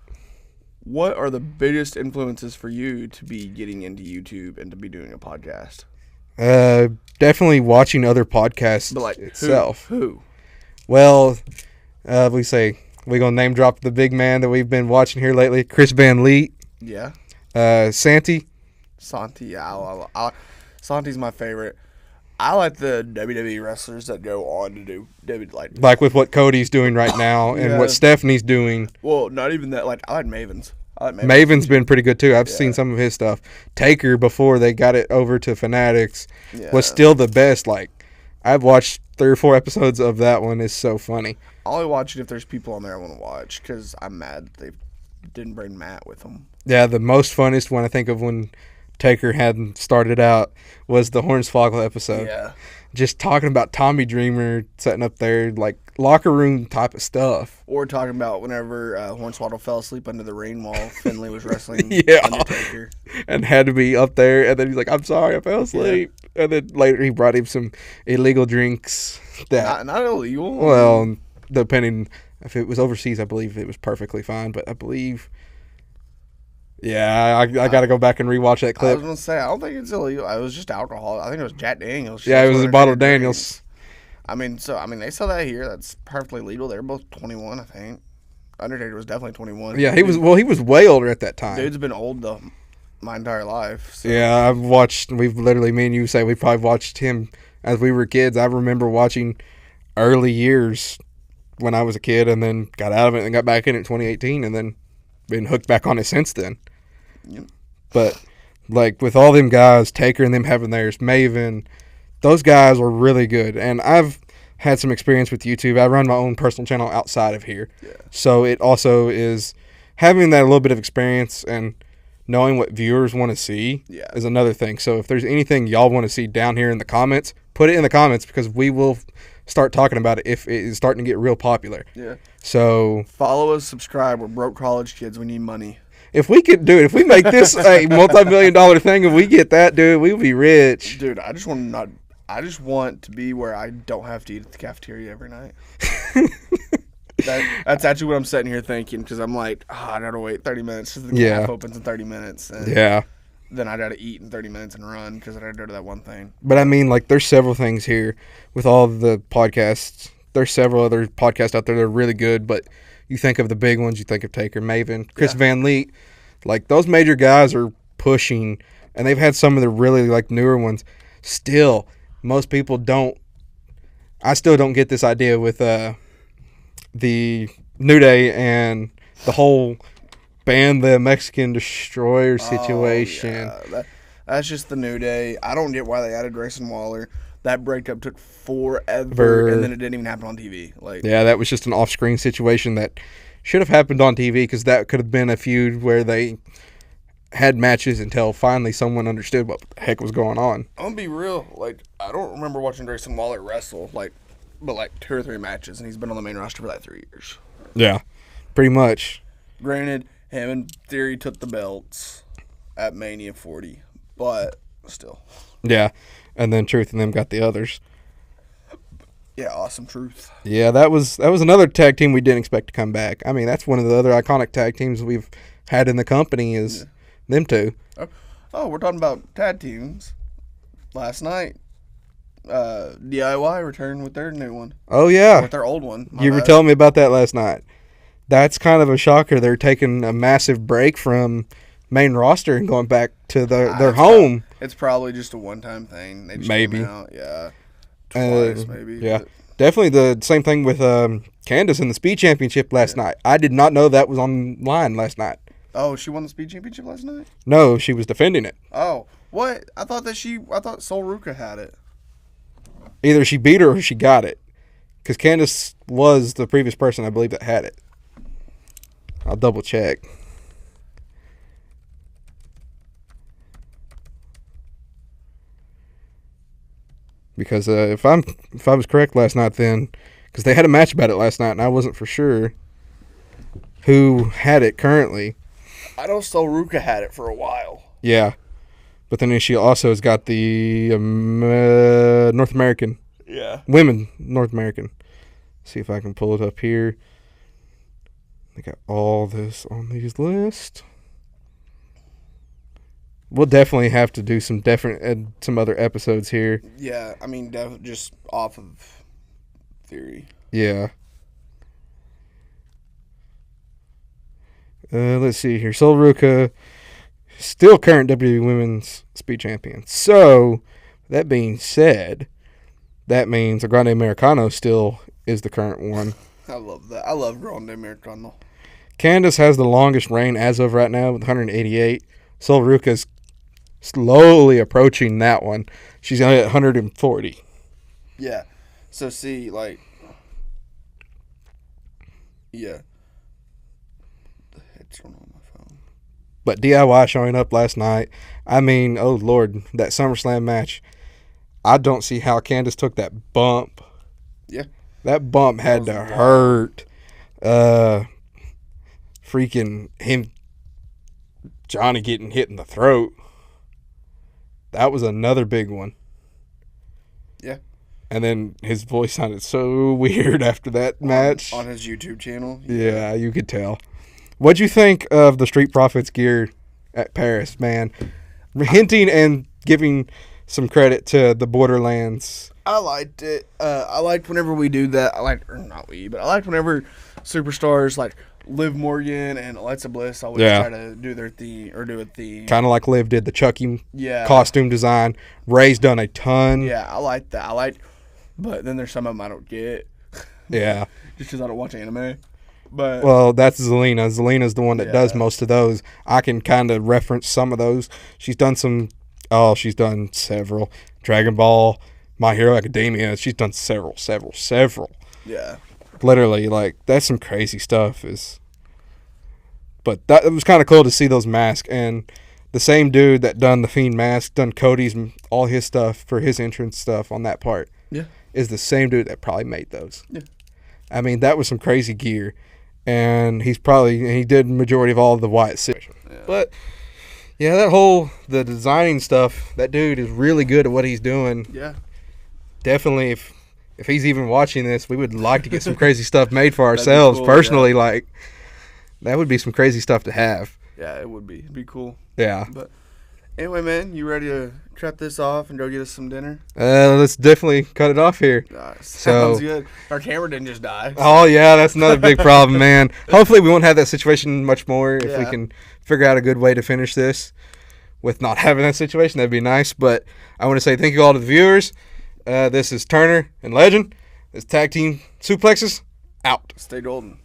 What are the biggest influences for you to be getting into YouTube and to be doing a podcast? Definitely watching other podcasts itself. Who? Well, we say we're going to name drop the big man that we've been watching here lately, Chris Van Leet. Yeah. Santi. Yeah. Santi's my favorite. I like the WWE wrestlers that go on to do like with what Cody's doing right now and what Stephanie's doing. Well, not even that. Like I like Maven's. Maven's been pretty good too. I've seen some of his stuff. Taker before they got it over to Fanatics was still the best. Like I've watched 3 or 4 episodes of that one is so funny. I'll only watch it if there's people on there I want to watch because I'm mad they didn't bring Matt with them. Yeah, the most funnest one I think of when Taker hadn't started out was the Hornswoggle episode. Yeah. Just talking about Tommy Dreamer setting up their like locker room type of stuff. Or talking about whenever Hornswoggle fell asleep under the ring while Finley was wrestling Undertaker. And had to be up there. And then he's like, I'm sorry, I fell asleep. Yeah. And then later he brought him some illegal drinks. Not illegal. Well, depending if it was overseas, I believe it was perfectly fine. But I believe... Yeah, I got to go back and rewatch that clip. I was going to say, I don't think it's illegal. It was just alcohol. I think it was Jack Daniels. Yeah, it was a bottle of Daniels. I mean, they sell that here. That's perfectly legal. They're both 21, I think. Undertaker was definitely 21. Yeah, he was way older at that time. Dude's been old my entire life. So. Yeah, we've literally, me and you say we probably watched him as we were kids. I remember watching early years when I was a kid and then got out of it and got back in 2018 and then been hooked back on it since then. Yep. But like with all them guys, Taker and them having theirs, Maven, those guys were really good. And I've had some experience with YouTube. I run my own personal channel outside of here. Yeah. So it also is having that a little bit of experience and knowing what viewers want to see is another thing. So if there's anything y'all want to see down here in the comments, put it in the comments because we will start talking about it if it is starting to get real popular. Yeah. So follow us, subscribe. We're broke college kids. We need money. If we could do it, if we make this a multi-million-dollar thing and we get that, dude, we'll be rich. Dude, I just want to be where I don't have to eat at the cafeteria every night. That's actually what I'm sitting here thinking because I'm like, I gotta wait 30 minutes because the cafe opens in 30 minutes. And then I gotta eat in 30 minutes and run because I gotta go to that one thing. But I mean, like, there's several things here with all the podcasts. There's several other podcasts out there that are really good, but you think of the big ones, you think of Taker, Maven, Chris Van Leet. Like, those major guys are pushing, and they've had some of the really, like, newer ones. Still, most people don't. I still don't get this idea with the New Day and the whole ban the Mexican Destroyer situation. Yeah. That's just the New Day. I don't get why they added Grayson Waller. That breakup took forever, and then it didn't even happen on TV. Yeah, that was just an off-screen situation that should have happened on TV because that could have been a feud where they had matches until finally someone understood what the heck was going on. I'm gonna be real. I don't remember watching Grayson Waller wrestle, but 2 or 3 matches, and he's been on the main roster for 3 years. Yeah, pretty much. Granted, him and Theory took the belts at Mania 40, but still. Yeah, and then Truth and them got the others. Yeah, Awesome Truth. Yeah, that was another tag team we didn't expect to come back. I mean, that's one of the other iconic tag teams we've had in the company is them two. Oh, we're talking about tag teams. Last night, DIY returned with their new one. Oh, yeah. With their old one. You were telling me about that last night. That's kind of a shocker. They're taking a massive break from main roster and going back to their home. It's probably just a one-time thing. They just maybe. Came out. Yeah. Twice, maybe. Yeah. Definitely the same thing with Candace in the Speed Championship last night. I did not know that was online last night. Oh, she won the Speed Championship last night? No, she was defending it. Oh. What? I thought Sol Ruka had it. Either she beat her or she got it. Because Candace was the previous person, I believe, that had it. I'll double check. Because if I was correct last night, then because they had a match about it last night, and I wasn't for sure who had it currently. I know Sol Ruka had it for a while. Yeah, but then she also has got the North American. Yeah. Women North American. See if I can pull it up here. I got all this on these lists. We'll definitely have to do some other episodes here. Yeah, I mean, just off of Theory. Yeah. Let's see here. Sol Ruka, still current WWE Women's Speed Champion. So, that being said, that means a Grande Americano still is the current one. I love that. I love Grande Americano. Candace has the longest reign as of right now with 188. Sol Ruka's slowly approaching that one. She's only at 140. Yeah. So see, like, yeah. The head's on my phone. But DIY showing up last night. I mean, oh Lord, that SummerSlam match. I don't see how Candace took that bump. Yeah. That bump had to hurt. Freaking him, Johnny getting hit in the throat. That was another big one. Yeah. And then his voice sounded so weird after that match. On his YouTube channel. Yeah, you could tell. What'd you think of the Street Profits gear at Paris, man? Hinting and giving some credit to the Borderlands. I liked it. I liked whenever we do that. I liked whenever superstars like Liv Morgan and Alexa Bliss always try to do their theme or do a theme. Kind of like Liv did the Chucky costume design. Ray's done a ton. Yeah, I like that. But then there's some of them I don't get. Yeah. Just because I don't watch anime. But well, that's Zelina. Zelina's the one that does most of those. I can kind of reference some of those. She's done several. Dragon Ball, My Hero Academia. She's done several. Yeah. Literally, like, that's some crazy stuff. But it was kind of cool to see those masks. And the same dude that done the Fiend mask, done Cody's, all his stuff for his entrance stuff on that part, is the same dude that probably made those. Yeah. I mean, that was some crazy gear. And he did the majority of all of the Wyatt situation. Yeah. But, yeah, the designing stuff, that dude is really good at what he's doing. Yeah. Definitely, if he's even watching this, we would like to get some crazy stuff made for ourselves. Cool, personally. Yeah. Like, that would be some crazy stuff to have. Yeah, it would be. It'd be cool. Yeah. But anyway, man, you ready to cut this off and go get us some dinner? Let's definitely cut it off here. Sounds good. Our camera didn't just die. Oh, yeah, that's another big problem, man. Hopefully we won't have that situation much more if we can figure out a good way to finish this with not having that situation. That'd be nice. But I want to say thank you all to the viewers. This is Turner and Legend. This Tag Team Suplexes out. Stay golden.